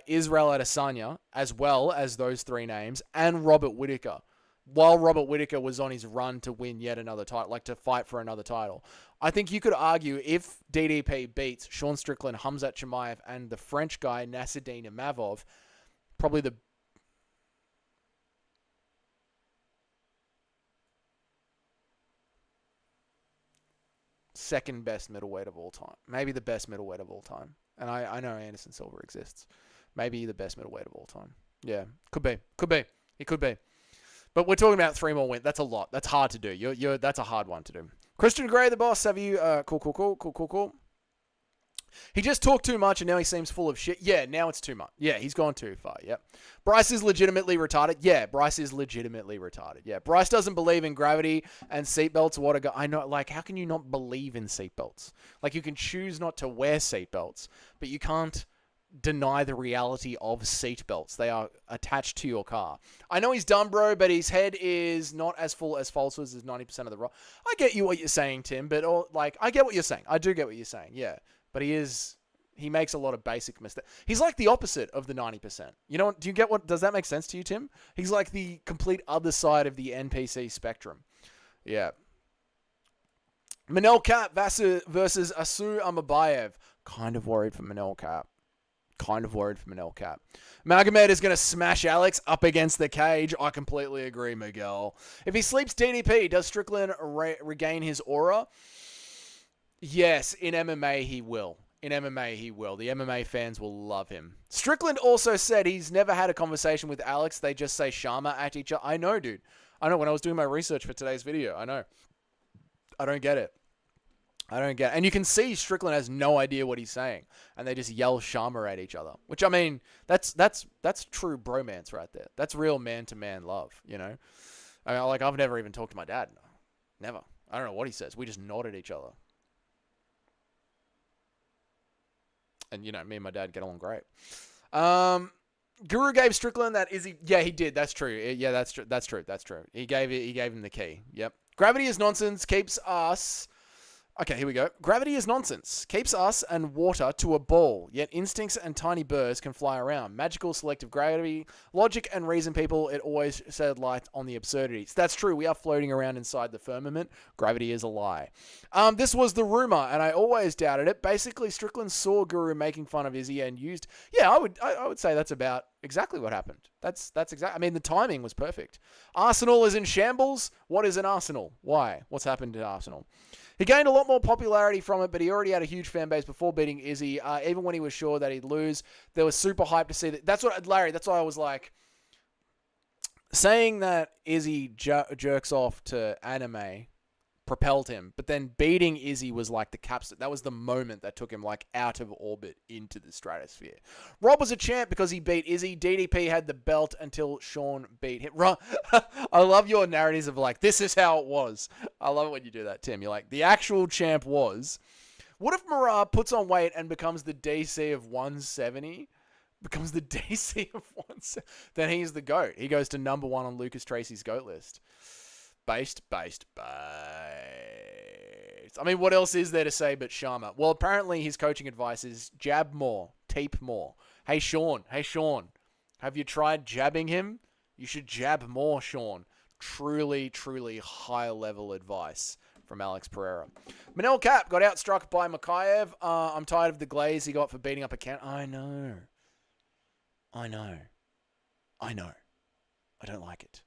Israel Adesanya, as well as those three names, and Robert Whittaker, while Robert Whittaker was on his run to win yet another title, like to fight for another title. I think you could argue if DDP beats Sean Strickland, Hamzat Chimaev, and the French guy, Nassourdine Imavov, probably the second best middleweight of all time. Maybe the best middleweight of all time. And I know Anderson Silva exists. Maybe the best middleweight of all time. Yeah, could be. He could be. But we're talking about 3 more wins. That's a lot. That's hard to do. That's a hard one to do. Christian Gray, the boss. Have you? Cool. He just talked too much and now he seems full of shit. Yeah, now it's too much. Yeah, he's gone too far. Yep. Bryce is legitimately retarded. Yeah, Bryce is legitimately retarded. Yeah, Bryce doesn't believe in gravity and seatbelts. What a guy. I know, like, how can you not believe in seatbelts? Like, you can choose not to wear seatbelts, but you can't deny the reality of seatbelts. They are attached to your car. I know he's dumb, bro, but his head is not as full as falsehoods as 90% of the rock. I get you what you're saying, Tim, but I get what you're saying. I do get what you're saying. Yeah. But he makes a lot of basic mistakes. He's like the opposite of the 90%. You know what? Does that make sense to you, Tim? He's like the complete other side of the NPC spectrum. Yeah. Manel Kape versus Asu Amabayev. Kind of worried for Manel Kape. Magomed is going to smash Alex up against the cage. I completely agree, Miguel. If he sleeps DDP, does Strickland regain his aura? Yes, in MMA he will. The MMA fans will love him. Strickland also said he's never had a conversation with Alex. They just say Sharma at each other. I know, dude. I know when I was doing my research for today's video. I know. I don't get it. And you can see Strickland has no idea what he's saying. And they just yell Sharma at each other. Which, I mean, that's true bromance right there. That's real man-to-man love, you know? I mean, like, I've never even talked to my dad. Never. I don't know what he says. We just nod at each other. And, you know, me and my dad get along great. Guru gave Strickland that Izzy. Yeah, he did. That's true. Yeah, that's true. He gave him the key. Yep. Gravity is nonsense. Keeps us Okay, here we go. Gravity is nonsense. Keeps us and water to a ball, yet instincts and tiny birds can fly around. Magical selective gravity, logic and reason, people, it always shed light on the absurdities. That's true. We are floating around inside the firmament. Gravity is a lie. This was the rumor, and I always doubted it. Basically, Strickland saw Guru making fun of Izzy and used... Yeah, I would say that's about exactly what happened. That's exactly... I mean, the timing was perfect. Arsenal is in shambles. What is an Arsenal? Why? What's happened to Arsenal? He gained a lot more popularity from it, but he already had a huge fan base before beating Izzy. Even when he was sure that he'd lose, there was super hype to see that. That's what, Larry, that's why I was like, saying that Izzy jerks off to anime propelled him, but then beating Izzy was like the capstone. That was the moment that took him like out of orbit into the stratosphere. Rob was a champ because he beat Izzy. DDP had the belt until Sean beat him. I love your narratives of like, this is how it was. I love it when you do that, Tim. You're like, the actual champ was. What if Marab puts on weight and becomes the DC of 170? Becomes the DC of 170? Then he's the GOAT. He goes to number 1 on Lucas Tracy's GOAT list. Based. I mean, what else is there to say but Sharma? Well, apparently his coaching advice is jab more, tape more. Hey, Sean, have you tried jabbing him? You should jab more, Sean. Truly high-level advice from Alex Pereira. Manel Cap got outstruck by Makayev. I'm tired of the glaze he got for beating up a can. I know. I don't like it.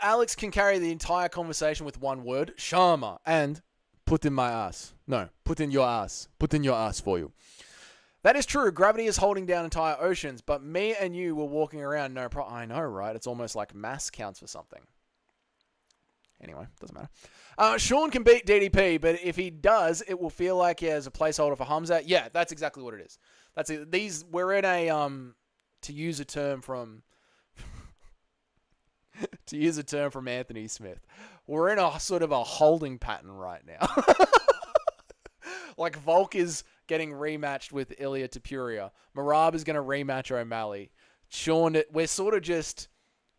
Alex can carry the entire conversation with one word, Sharma, and put in my ass. No, put in your ass. Put in your ass for you. That is true. Gravity is holding down entire oceans, but me and you were walking around no problem. I know, right? It's almost like mass counts for something. Anyway, doesn't matter. Sean can beat DDP, but if he does, it will feel like he has a placeholder for Hamza. Yeah, that's exactly what it is. That's it. We're in a to use a term from Anthony Smith. We're in a sort of a holding pattern right now. Like Volk is getting rematched with Ilya Tapuria. Marab is going to rematch O'Malley. Sean, we're sort of just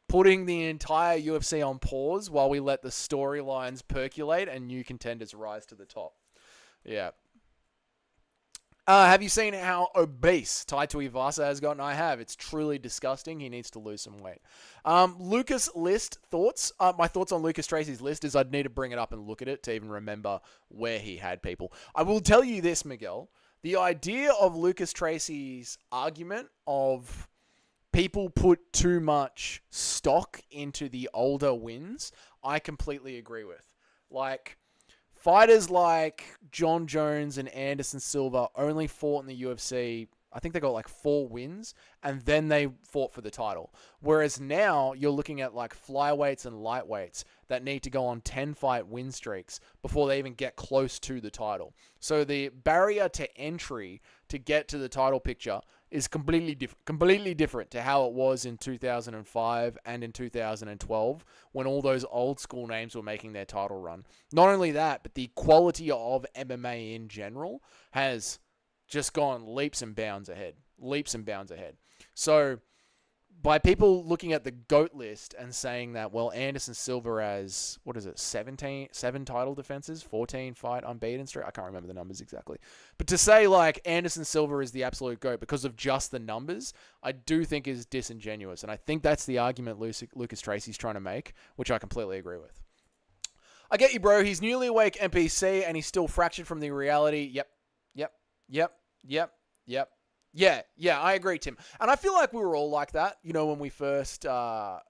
putting the entire UFC on pause while we let the storylines percolate and new contenders rise to the top. Yeah. Have you seen how obese Taito Ivasa has gotten? I have. It's truly disgusting. He needs to lose some weight. Lucas list thoughts. My thoughts on Lucas Tracy's list is I'd need to bring it up and look at it to even remember where he had people. I will tell you this, Miguel. The idea of Lucas Tracy's argument of people put too much stock into the older wins, I completely agree with. Like, fighters like John Jones and Anderson Silva only fought in the UFC, I think they got like 4 wins, and then they fought for the title. Whereas now, you're looking at like flyweights and lightweights that need to go on 10-fight win streaks before they even get close to the title. So the barrier to entry to get to the title picture is completely different to how it was in 2005 and in 2012 when all those old school names were making their title run. Not only that, but the quality of MMA in general has just gone leaps and bounds ahead. So by people looking at the GOAT list and saying that, well, Anderson Silva has, 7 title defenses, 14 fight unbeaten streak. I can't remember the numbers exactly. But to say like Anderson Silva is the absolute GOAT because of just the numbers, I do think is disingenuous. And I think that's the argument Lucas Tracy's trying to make, which I completely agree with. I get you, bro. He's newly awake NPC and he's still fractured from the reality. Yep. Yeah, I agree, Tim. And I feel like we were all like that, when we first, I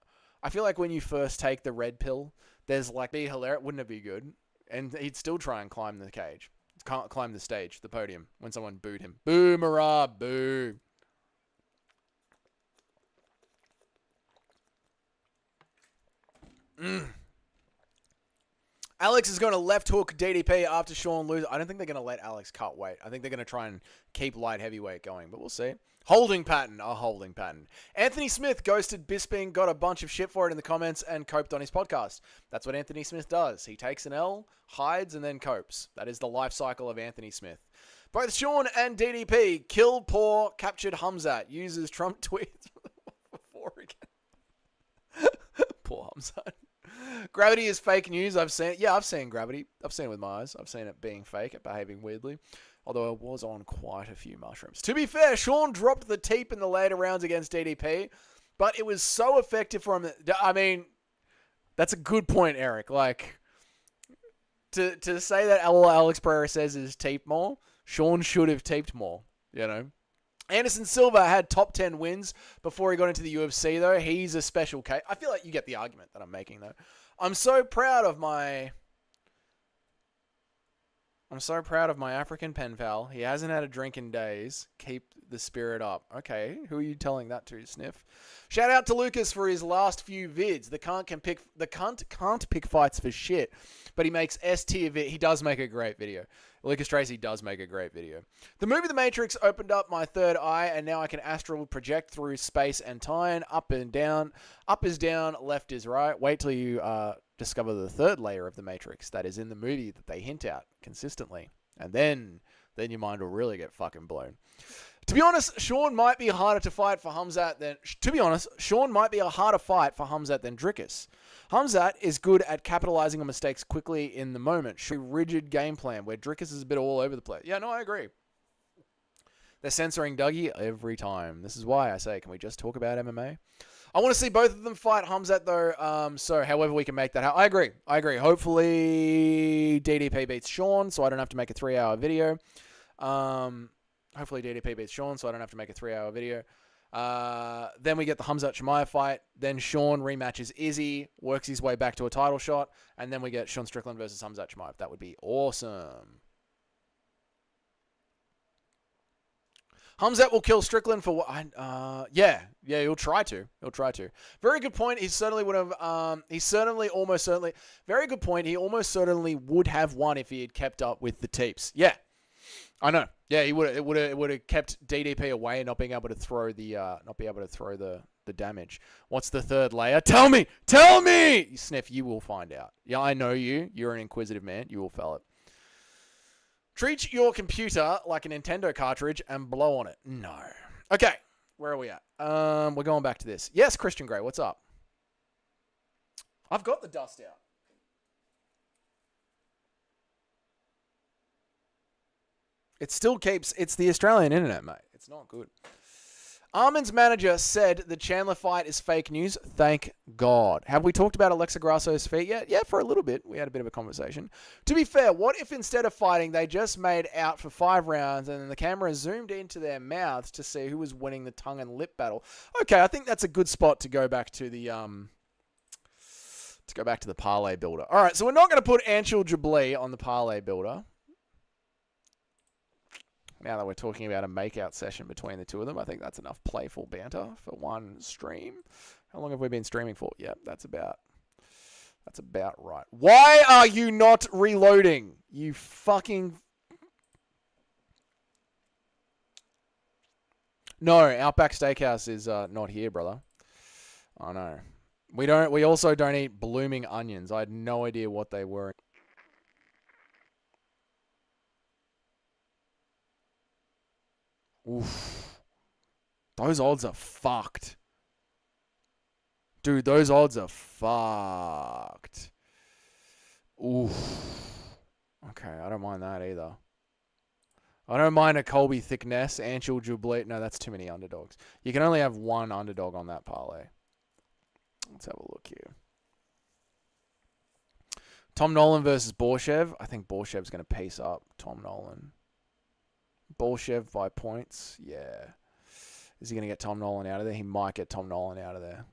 feel like when you first take the red pill, there's like, be hilarious, wouldn't it be good? And he'd still try and climb the cage. Can't climb the stage, the podium, when someone booed him. Boo, Marab, boo. Alex is going to left hook DDP after Sean loses. I don't think they're going to let Alex cut weight. I think they're going to try and keep light heavyweight going, but we'll see. Holding pattern. Anthony Smith ghosted Bisping, got a bunch of shit for it in the comments, and coped on his podcast. That's what Anthony Smith does. He takes an L, hides, and then copes. That is the life cycle of Anthony Smith. Both Sean and DDP killed poor, captured Hamzat, uses Trump tweets before again. Poor Hamzat. Gravity is fake news. I've seen Gravity. I've seen it with my eyes. I've seen it being fake, it behaving weirdly. Although I was on quite a few mushrooms. To be fair, Sean dropped the teep in the later rounds against DDP, but it was so effective for him. I mean, that's a good point, Eric. Like, to say that all Alex Pereira says is teep more, Sean should have teeped more, you know? Anderson Silva had top 10 wins before he got into the UFC, though. He's a special case. I feel like you get the argument that I'm making, though. I'm so proud of my African pen pal. He hasn't had a drink in days. Keep the spirit up. Okay, who are you telling that to, Sniff? Shout out to Lucas for his last few vids. The cunt can't pick fights for shit, but he makes S tier vid. He does make a great video. Lucas Tracy does make a great video. The movie The Matrix opened up my third eye, and now I can astral project through space and time. Up and down. Up is down, left is right. Wait till you discover the third layer of The Matrix that is in the movie that they hint at consistently. And then your mind will really get fucking blown. To be honest, Sean might be harder to fight for Hamzat than... To be honest, Sean might be a harder fight for Hamzat than Drickus. Hamzat is good at capitalizing on mistakes quickly in the moment. Show rigid game plan, where Drickus is a bit all over the place. Yeah, no, I agree. They're censoring Dougie every time. This is why I say, can we just talk about MMA? I want to see both of them fight Hamzat, though, so however we can make that happen. I agree. Hopefully DDP beats Sean, so I don't have to make a 3-hour video. Hopefully DDP beats Sean, so I don't have to make a 3-hour video. Then we get the Hamzat Chimaev fight. Then Sean rematches Izzy, works his way back to a title shot, and then we get Sean Strickland versus Hamzat Chimaev. That would be awesome. Hamzat will kill Strickland for what? Yeah, he'll try to. Very good point. He certainly would have. Very good point. He almost certainly would have won if he had kept up with the teeps. Yeah, I know. Yeah, he would. It would have kept DDP away and not being able to throw the damage. What's the third layer? Tell me. Sniff, you will find out. Yeah, I know you. You're an inquisitive man. You will fell it. Treat your computer like a Nintendo cartridge and blow on it. No. Okay, where are we at? We're going back to this. Yes, Christian Grey, what's up? I've got the dust out. It still keeps... It's the Australian internet, mate. It's not good. Armin's manager said the Chandler fight is fake news. Thank God. Have we talked about Alexa Grasso's feet yet? Yeah, for a little bit. We had a bit of a conversation. To be fair, what if instead of fighting, they just made out for 5 rounds and then the camera zoomed into their mouths to see who was winning the tongue and lip battle? Okay, I think that's a good spot to go back to the parlay builder. All right, so we're not going to put Anshul Jabli on the parlay builder. Now that we're talking about a makeout session between the two of them, I think that's enough playful banter for one stream. How long have we been streaming for? Yep, that's about right. Why are you not reloading? You fucking... No, Outback Steakhouse is not here, brother. I know. We also don't eat blooming onions. I had no idea what they were. Oof. Those odds are fucked. Dude, those odds are fucked. Oof. Okay, I don't mind that either. I don't mind a Colby Thickness, Anshul Jublit. No, that's too many underdogs. You can only have one underdog on that parlay. Let's have a look here. Tom Nolan versus Borshev. I think Borshev's going to pace up Tom Nolan. Borshev by points. Yeah. Is he going to get Tom Nolan out of there? He might get Tom Nolan out of there.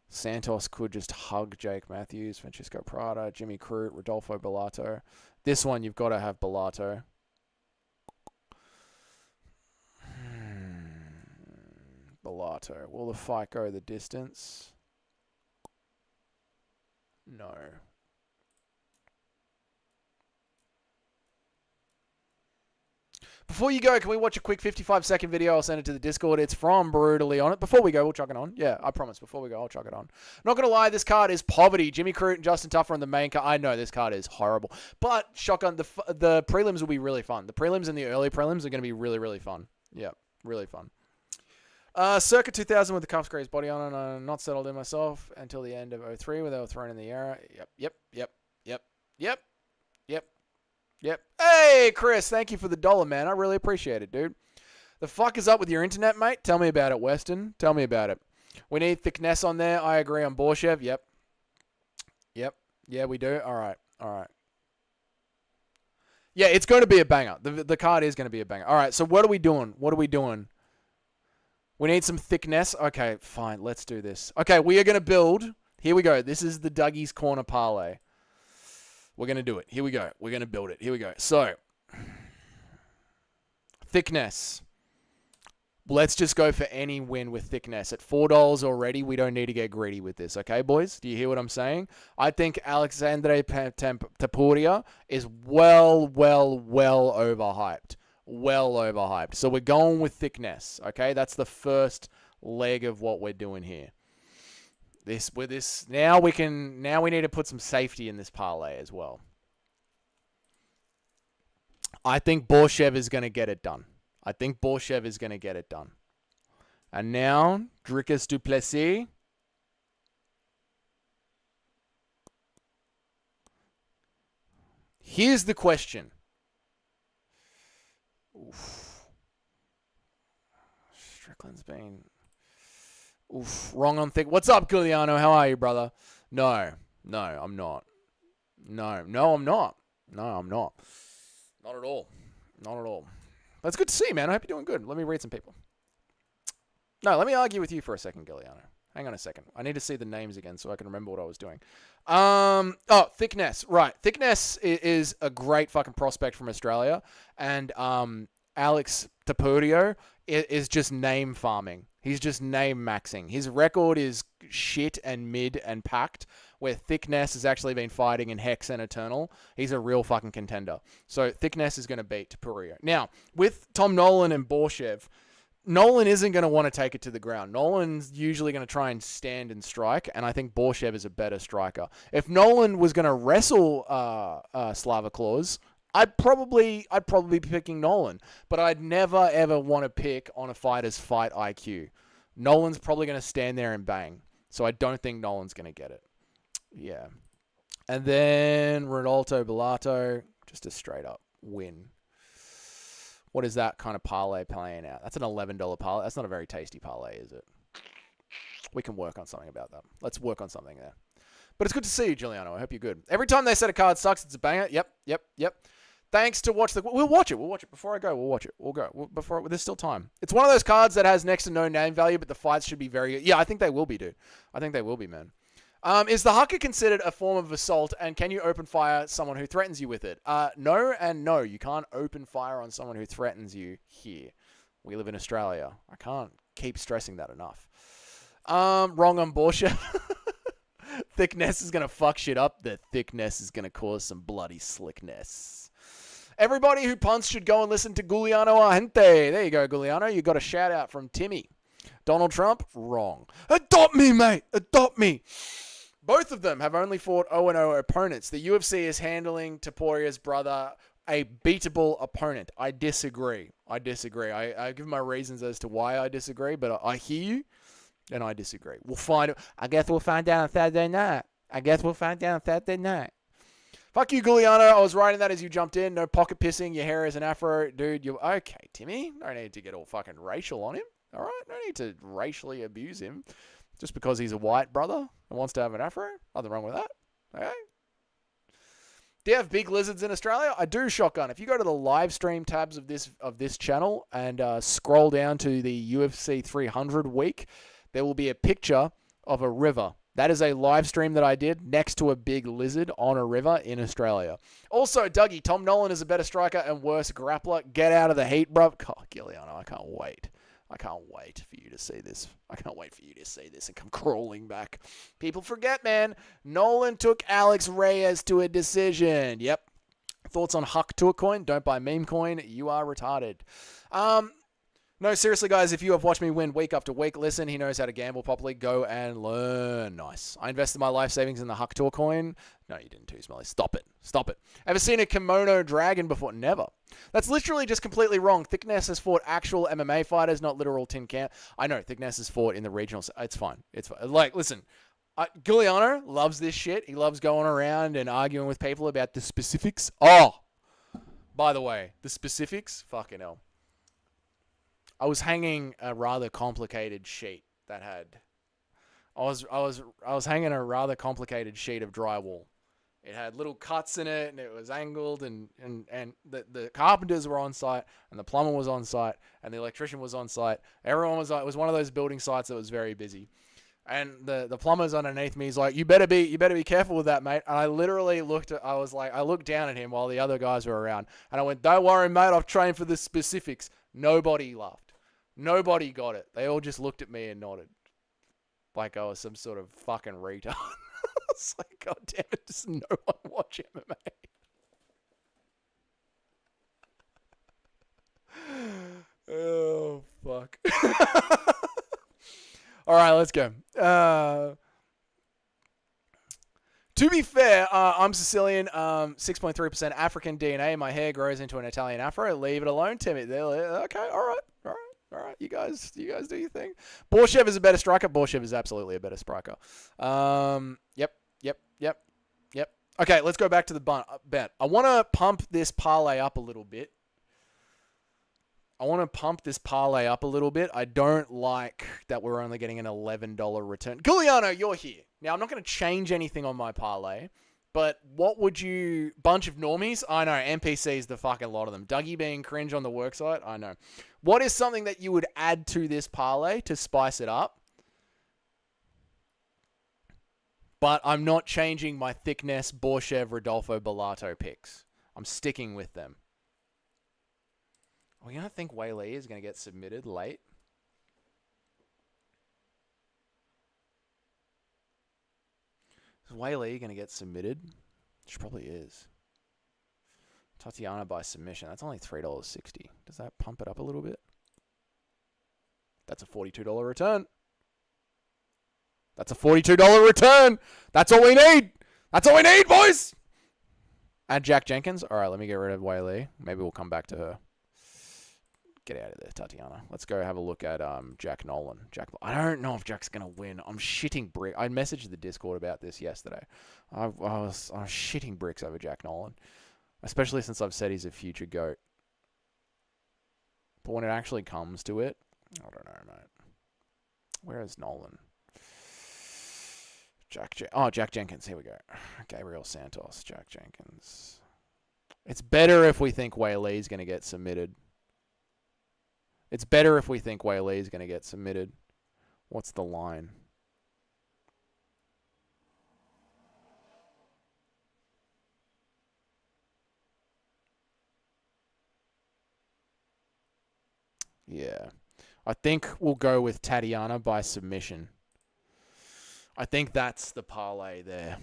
Santos could just hug Jake Matthews, Francisco Prada, Jimmy Crute, Rodolfo Bellato. This one, you've got to have Bellato. Bellato. Will the fight go the distance? No. Before you go, can we watch a quick 55-second video? I'll send it to the Discord. It's from Brutally On It. Before we go, we'll chuck it on. Yeah, I promise. Before we go, I'll chuck it on. Not going to lie, this card is poverty. Jimmy Crute and Justin Tuffer on the main card. I know this card is horrible. But, shotgun, the prelims will be really fun. The prelims and the early prelims are going to be really, really fun. Yeah, really fun. Circa 2000 with the cuffs, Gray's body on, and I'm not settled in myself until the end of '03 where they were thrown in the air. Yep. Hey, Chris, thank you for the $1, man. I really appreciate it, dude. The fuck is up with your internet, mate? Tell me about it, Weston. Tell me about it. We need thickness on there. I agree on Borshev. Yep. Yeah, we do. All right. Yeah, it's going to be a banger. The card is going to be a banger. All right, so what are we doing? We need some thickness. Okay, fine. Let's do this. Okay, we are going to build. Here we go. This is the Dougie's Corner parlay. We're going to do it. Here we go. We're going to build it. Here we go. So, thickness. Let's just go for any win with thickness. At $4 already, we don't need to get greedy with this. Okay, boys? Do you hear what I'm saying? I think Alexandre Tapuria is well overhyped. Well overhyped. So we're going with thickness. Okay, that's the first leg of what we're doing here. Now we need to put some safety in this parlay as well. I think Borshev is going to get it done. And now, Dricus Duplessis. Here's the question. Strickland's been... wrong on thick. What's up, Giuliano? How are you, brother? No, I'm not. No, I'm not. Not at all. That's good to see, man. I hope you're doing good. Let me read some people. No, let me argue with you for a second, Giuliano. Hang on a second. I need to see the names again so I can remember what I was doing. Thickness. Right. Thickness is a great fucking prospect from Australia. And Alex Tapurio is just name farming. He's just name maxing. His record is shit and mid and packed, where Thickness has actually been fighting in Hex and Eternal. He's a real fucking contender. So Thickness is going to beat Tapurio. Now, with Tom Nolan and Borshev, Nolan isn't going to want to take it to the ground. Nolan's usually going to try and stand and strike, and I think Borshev is a better striker. If Nolan was going to wrestle Slava Claus, I'd probably be picking Nolan, but I'd never ever want to pick on a fighter's fight IQ. Nolan's probably going to stand there and bang, so I don't think Nolan's going to get it. Yeah. And then Ronaldo Bellato, just a straight up win. What is that kind of parlay playing out? That's an $11 parlay. That's not a very tasty parlay, is it? We can work on something about that. Let's work on something there. But it's good to see you, Giuliano. I hope you're good. Every time they said a card sucks, it's a banger. Yep. Thanks to watch the... We'll watch it. Before I go, we'll watch it. We'll go. There's still time. It's one of those cards that has next to no name value, but the fights should be very good. Yeah, I think they will be, dude. I think they will be, man. Is the haka considered a form of assault, and can you open fire someone who threatens you with it? No and no. You can't open fire on someone who threatens you here. We live in Australia. I can't keep stressing that enough. Wrong on Borshev. Thickness is going to fuck shit up. The thickness is going to cause some bloody slickness. Everybody who punts should go and listen to Giuliano Agente. There you go, Giuliano. You got a shout out from Timmy. Donald Trump? Wrong. Adopt me, mate. Adopt me. Both of them have only fought 0-0 opponents. The UFC is handling Taporia's brother a beatable opponent. I disagree. I give my reasons as to why I disagree, but I hear you, and I disagree. We'll find... I guess we'll find out on Saturday night. Fuck you, Giuliano. I was writing that as you jumped in. No pocket pissing. Your hair is an afro. Dude, you're... Okay, Timmy. No need to get all fucking racial on him. All right? No need to racially abuse him just because he's a white brother and wants to have an afro. Nothing wrong with that. Okay? Do you have big lizards in Australia? I do, Shotgun. If you go to the live stream tabs of this channel and scroll down to the UFC 300 week, there will be a picture of a river. That is a live stream that I did next to a big lizard on a river in Australia. Also, Dougie, Tom Nolan is a better striker and worse grappler. Get out of the heat, bro. Oh, Giuliano, I can't wait. I can't wait for you to see this. I can't wait for you to see this and come crawling back. People forget, man. Nolan took Alex Reyes to a decision. Yep. Thoughts on Huck to a coin? Don't buy meme coin. You are retarded. No, seriously, guys, if you have watched me win week after week, listen, he knows how to gamble properly. Go and learn. Nice. I invested my life savings in the Hucktor coin. No, you didn't too, Smelly. Stop it. Stop it. Ever seen a kimono dragon before? Never. That's literally just completely wrong. Thickness has fought actual MMA fighters, not literal tin can. I know, Thickness has fought in the regionals. It's fine. It's fine. Like, listen, Giuliano loves this shit. He loves going around and arguing with people about the specifics. Oh, by the way, the specifics? Fucking hell. I was hanging a rather complicated sheet that had. I was hanging a rather complicated sheet of drywall. It had little cuts in it, and it was angled, and the carpenters were on site, and the plumber was on site, and the electrician was on site. Everyone was like, it was one of those building sites that was very busy. And the plumber's underneath me. He's like, you better be careful with that, mate. And I literally looked down at him while the other guys were around, and I went, don't worry, mate. I've trained for the specifics. Nobody laughed. Nobody got it. They all just looked at me and nodded. Like I was some sort of fucking retard. It's like, God damn it, does no one watch MMA? Oh, fuck. All right, let's go. To be fair, I'm Sicilian, 6.3% African DNA. My hair grows into an Italian afro. Leave it alone, Timmy. Okay, all right. All right, you guys do your thing. Borshev is a better striker. Borshev is absolutely a better striker. Yep. Okay, let's go back to the bet. I want to pump this parlay up a little bit. I don't like that we're only getting an $11 return. Giuliano, you're here. Now, I'm not going to change anything on my parlay, but what would you... Bunch of normies? I know, NPCs, the fucking lot of them. Dougie being cringe on the worksite? I know. What is something that you would add to this parlay to spice it up? But I'm not changing my Thickness, Borshev, Rodolfo, Bellato picks. I'm sticking with them. Well, you don't think Wei is going to get submitted late? Is Wei going to get submitted? She probably is. Tatiana by submission. That's only $3.60. Does that pump it up a little bit? That's a $42 return. That's a $42 return. That's all we need. That's all we need, boys. Add Jack Jenkins. All right, let me get rid of Wei Li. Maybe we'll come back to her. Get out of there, Tatiana. Let's go have a look at Jack Nolan. I don't know if Jack's going to win. I'm shitting brick. I messaged the Discord about this yesterday. I was shitting bricks over Jack Nolan, especially since I've said he's a future GOAT. But when it actually comes to it, I don't know, mate. Where is Nolan? Jack Jenkins. Here we go. Gabriel Santos. Jack Jenkins. It's better if we think Wei Li's going to get submitted. What's the line? Yeah. I think we'll go with Tatiana by submission. I think that's the parlay there.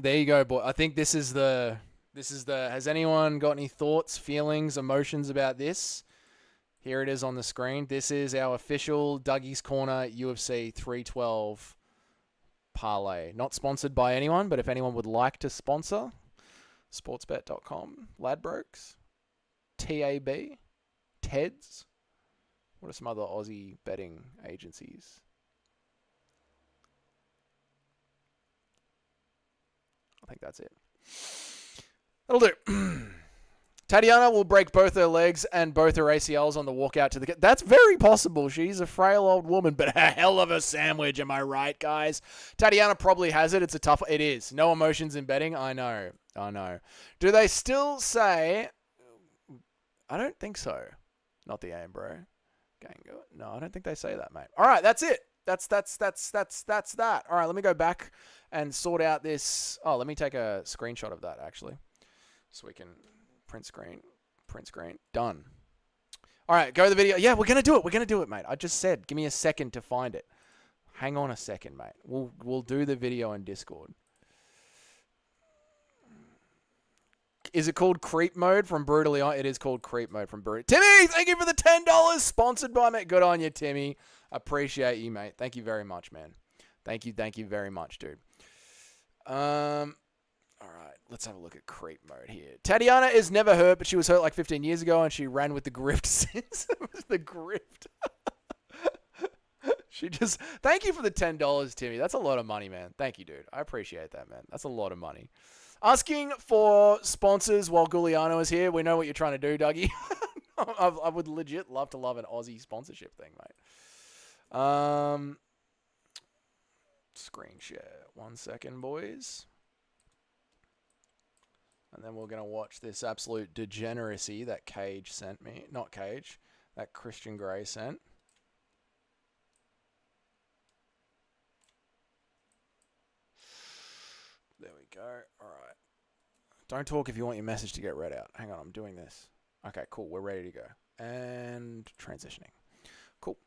There you go, boy. I think this is the... Has anyone got any thoughts, feelings, emotions about this? Here it is on the screen. This is our official Dougie's Corner UFC 312 parlay. Not sponsored by anyone, but if anyone would like to sponsor, sportsbet.com, Ladbrokes, TAB, TEDS. What are some other Aussie betting agencies? I think that's it. That'll do. Tatiana will break both her legs and both her ACLs on the walkout to the... That's very possible. She's a frail old woman, but a hell of a sandwich. Am I right, guys? Tatiana probably has it. It's a tough... It is. No emotions in betting. I know. Do they still say... I don't think so. Not the aim, bro. No, I don't think they say that, mate. All right, that's it. That's that. All right, let me go back and sort out this... Oh, let me take a screenshot of that, actually. So we can... Print screen. Done. All right, go to the video. Yeah, we're going to do it, mate. I just said, give me a second to find it. Hang on a second, mate. We'll do the video in Discord. Is it called creep mode from Brutally On? It is called creep mode from Brutally. Timmy, thank you for the $10. Sponsored by me. Good on you, Timmy. Appreciate you, mate. Thank you very much, man. Thank you very much, dude. All right, let's have a look at creep mode here. Tatiana is never hurt, but she was hurt like 15 years ago, and she ran with the grift since. It was the grift. She just... Thank you for the $10, Timmy. That's a lot of money, man. Thank you, dude. I appreciate that, man. That's a lot of money. Asking for sponsors while Giuliano is here. We know what you're trying to do, Dougie. I would legit love to love an Aussie sponsorship thing, mate. Screen share. 1 second, boys. And then we're going to watch this absolute degeneracy that Cage sent me. Not Cage. That Christian Grey sent. There we go. All right. Don't talk if you want your message to get read out. Hang on, I'm doing this. Okay, cool. We're ready to go. And transitioning. Cool.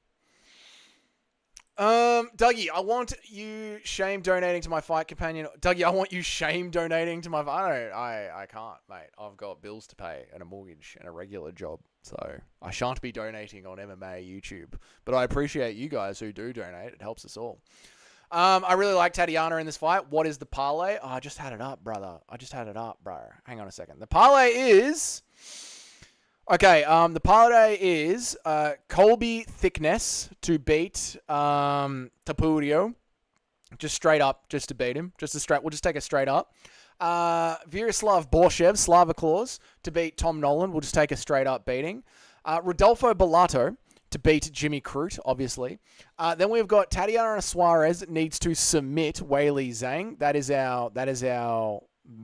Dougie, I want you shame donating to my fight companion. Dougie, I want you shame donating to my fight. I can't, mate. I've got bills to pay and a mortgage and a regular job. So I shan't be donating on MMA YouTube. But I appreciate you guys who do donate. It helps us all. I really like Tatiana in this fight. What is the parlay? Oh, I just had it up, brother. I just had it up, bro. Hang on a second. The parlay is... Okay, the parlay is Colby Thickness to beat Tapurio. Just straight up, just to beat him. We'll just take it straight up. Vyacheslav Borshev, Slava Claus, to beat Tom Nolan. We'll just take a straight up beating. Rodolfo Bellato to beat Jimmy Crute, obviously. Then we've got Tatiana Suarez needs to submit Weili Zhang. That is our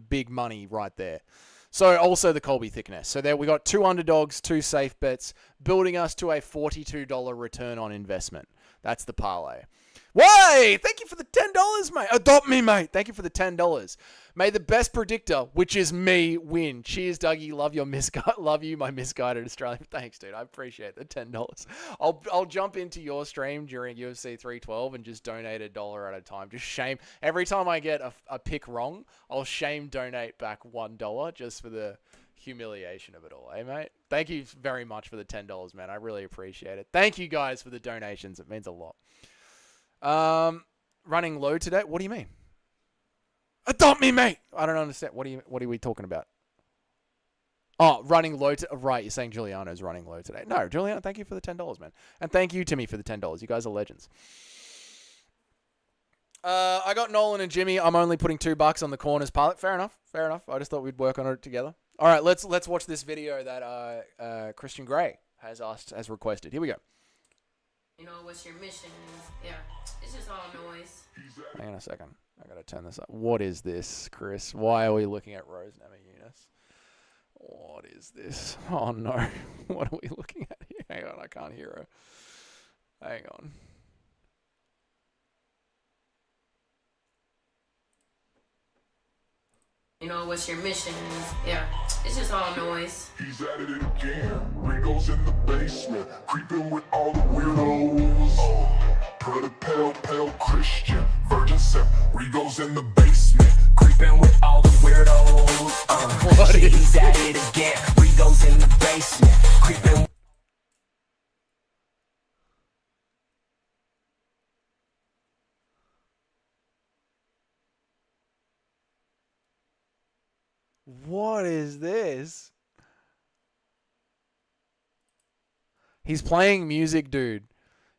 big money right there. So also the Colby Thickness. So there we got 2 underdogs, 2 safe bets, building us to a $42 return on investment. That's the parlay. Why? Thank you for the $10, mate. Adopt me, mate. Thank you for the $10. May the best predictor, which is me, win. Cheers, Dougie. Love you, my misguided Australian. Thanks, dude. I appreciate the $10. I'll jump into your stream during UFC 312 and just donate $1 at a time. Just shame. Every time I get a pick wrong, I'll shame donate back $1 just for the humiliation of it all. Hey, mate? Thank you very much for the $10, man. I really appreciate it. Thank you guys for the donations. It means a lot. Running low today. What do you mean? Adopt me, mate. I don't understand. What are we talking about? Oh, running low. Right. You're saying Giuliano's running low today. No, Giuliano, thank you for the $10, man. And thank you, Timmy, for the $10. You guys are legends. I got Nolan and Jimmy. I'm only putting $2 on the corners pilot. Fair enough. I just thought we'd work on it together. All right. Let's watch this video that, Christian Grey has requested. Here we go. You know, what's your mission? Yeah, it's just all noise. Hang on a second. I gotta turn this up. What is this, Chris? Why are we looking at Rose Namajunas? What is this? Oh no. What are we looking at here? Hang on, I can't hear her. Hang on. You know, what's your mission? Yeah, it's just all noise. He's at it again. Rico's in the basement, creeping with all the weirdos. Put a pale Christian, virgin sip. Rico's in the basement, creeping with all the weirdos. He's at it again. Rico's in the basement, creeping. What is this? He's playing music, dude.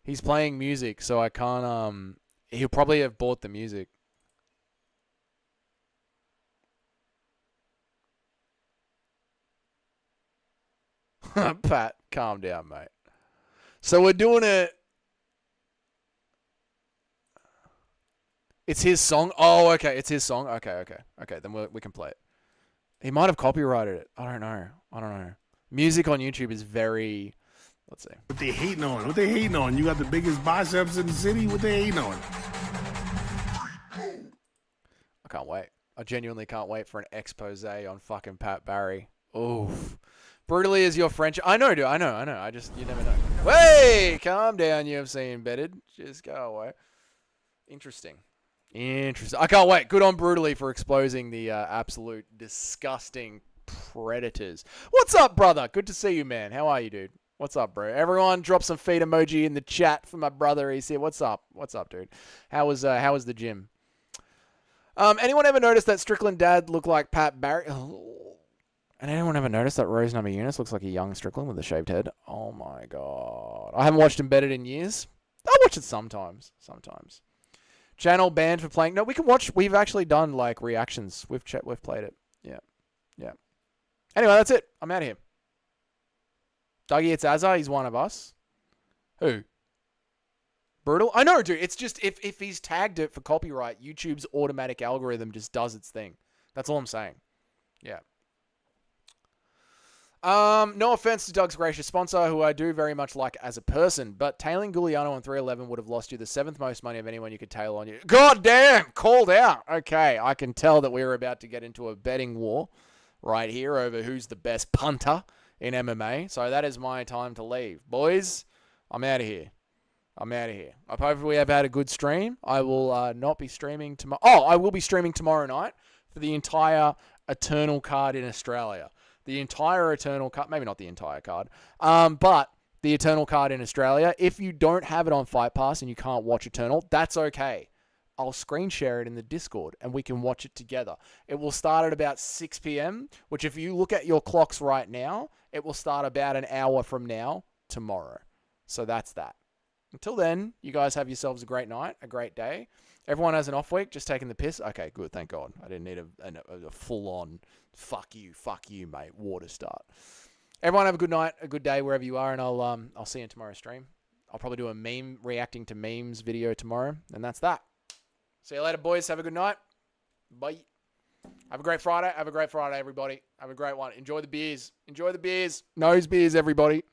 He's playing music, so I can't, he'll probably have bought the music. Pat, calm down, mate. So we're doing it. It's his song? Oh, okay. It's his song? Okay. Then we can play it. He might have copyrighted it. I don't know. Music on YouTube is very... Let's see. What they hating on? You got the biggest biceps in the city. What they hating on? I can't wait. I genuinely can't wait for an expose on fucking Pat Barry. Oof. Brutally is your French. I know, dude. I know. I just... You never know. Hey! Calm down, UFC embedded. Just go away. Interesting. I can't wait. Good on Brutally for exposing the absolute disgusting Predators. What's up, brother? Good to see you, man. How are you, dude? What's up, bro? Everyone drop some feet emoji in the chat for my brother. He's here. What's up? What's up, dude? How was the gym? Anyone ever noticed that Strickland dad looked like Pat Barry? Oh. And anyone ever noticed that Rose Number Eunice looks like a young Strickland with a shaved head? Oh my god. I haven't watched Embedded in years. I'll watch it sometimes. Channel banned for playing. No, we can watch. We've actually done like reactions. We've played it. Yeah. Anyway, that's it. I'm out of here. Dougie, it's Azza. He's one of us. Who? Brutal? I know, dude. It's just if he's tagged it for copyright, YouTube's automatic algorithm just does its thing. That's all I'm saying. Yeah. No offense to Doug's gracious sponsor, who I do very much like as a person, but tailing Giuliano on 311 would have lost you the 7th most money of anyone you could tail on you. God damn! Called out! Okay, I can tell that we're about to get into a betting war right here over who's the best punter in MMA, so that is my time to leave. Boys, I'm out of here. I hope we have had a good stream. I will not be streaming tomorrow. Oh, I will be streaming tomorrow night for the entire Eternal card in Australia. The entire Eternal card, maybe not the entire card, but the Eternal card in Australia. If you don't have it on Fight Pass and you can't watch Eternal, that's okay. I'll screen share it in the Discord and we can watch it together. It will start at about 6 p.m., which if you look at your clocks right now, it will start about an hour from now tomorrow. So that's that. Until then, you guys have yourselves a great night, a great day. Everyone has an off week, just taking the piss. Okay, good, thank God. I didn't need a full-on fuck you, mate, water start. Everyone have a good night, a good day wherever you are, and I'll see you in tomorrow's stream. I'll probably do a meme reacting to memes video tomorrow, and that's that. See you later, boys. Have a good night. Bye. Have a great Friday. Have a great Friday, everybody. Have a great one. Enjoy the beers. Nose beers, everybody.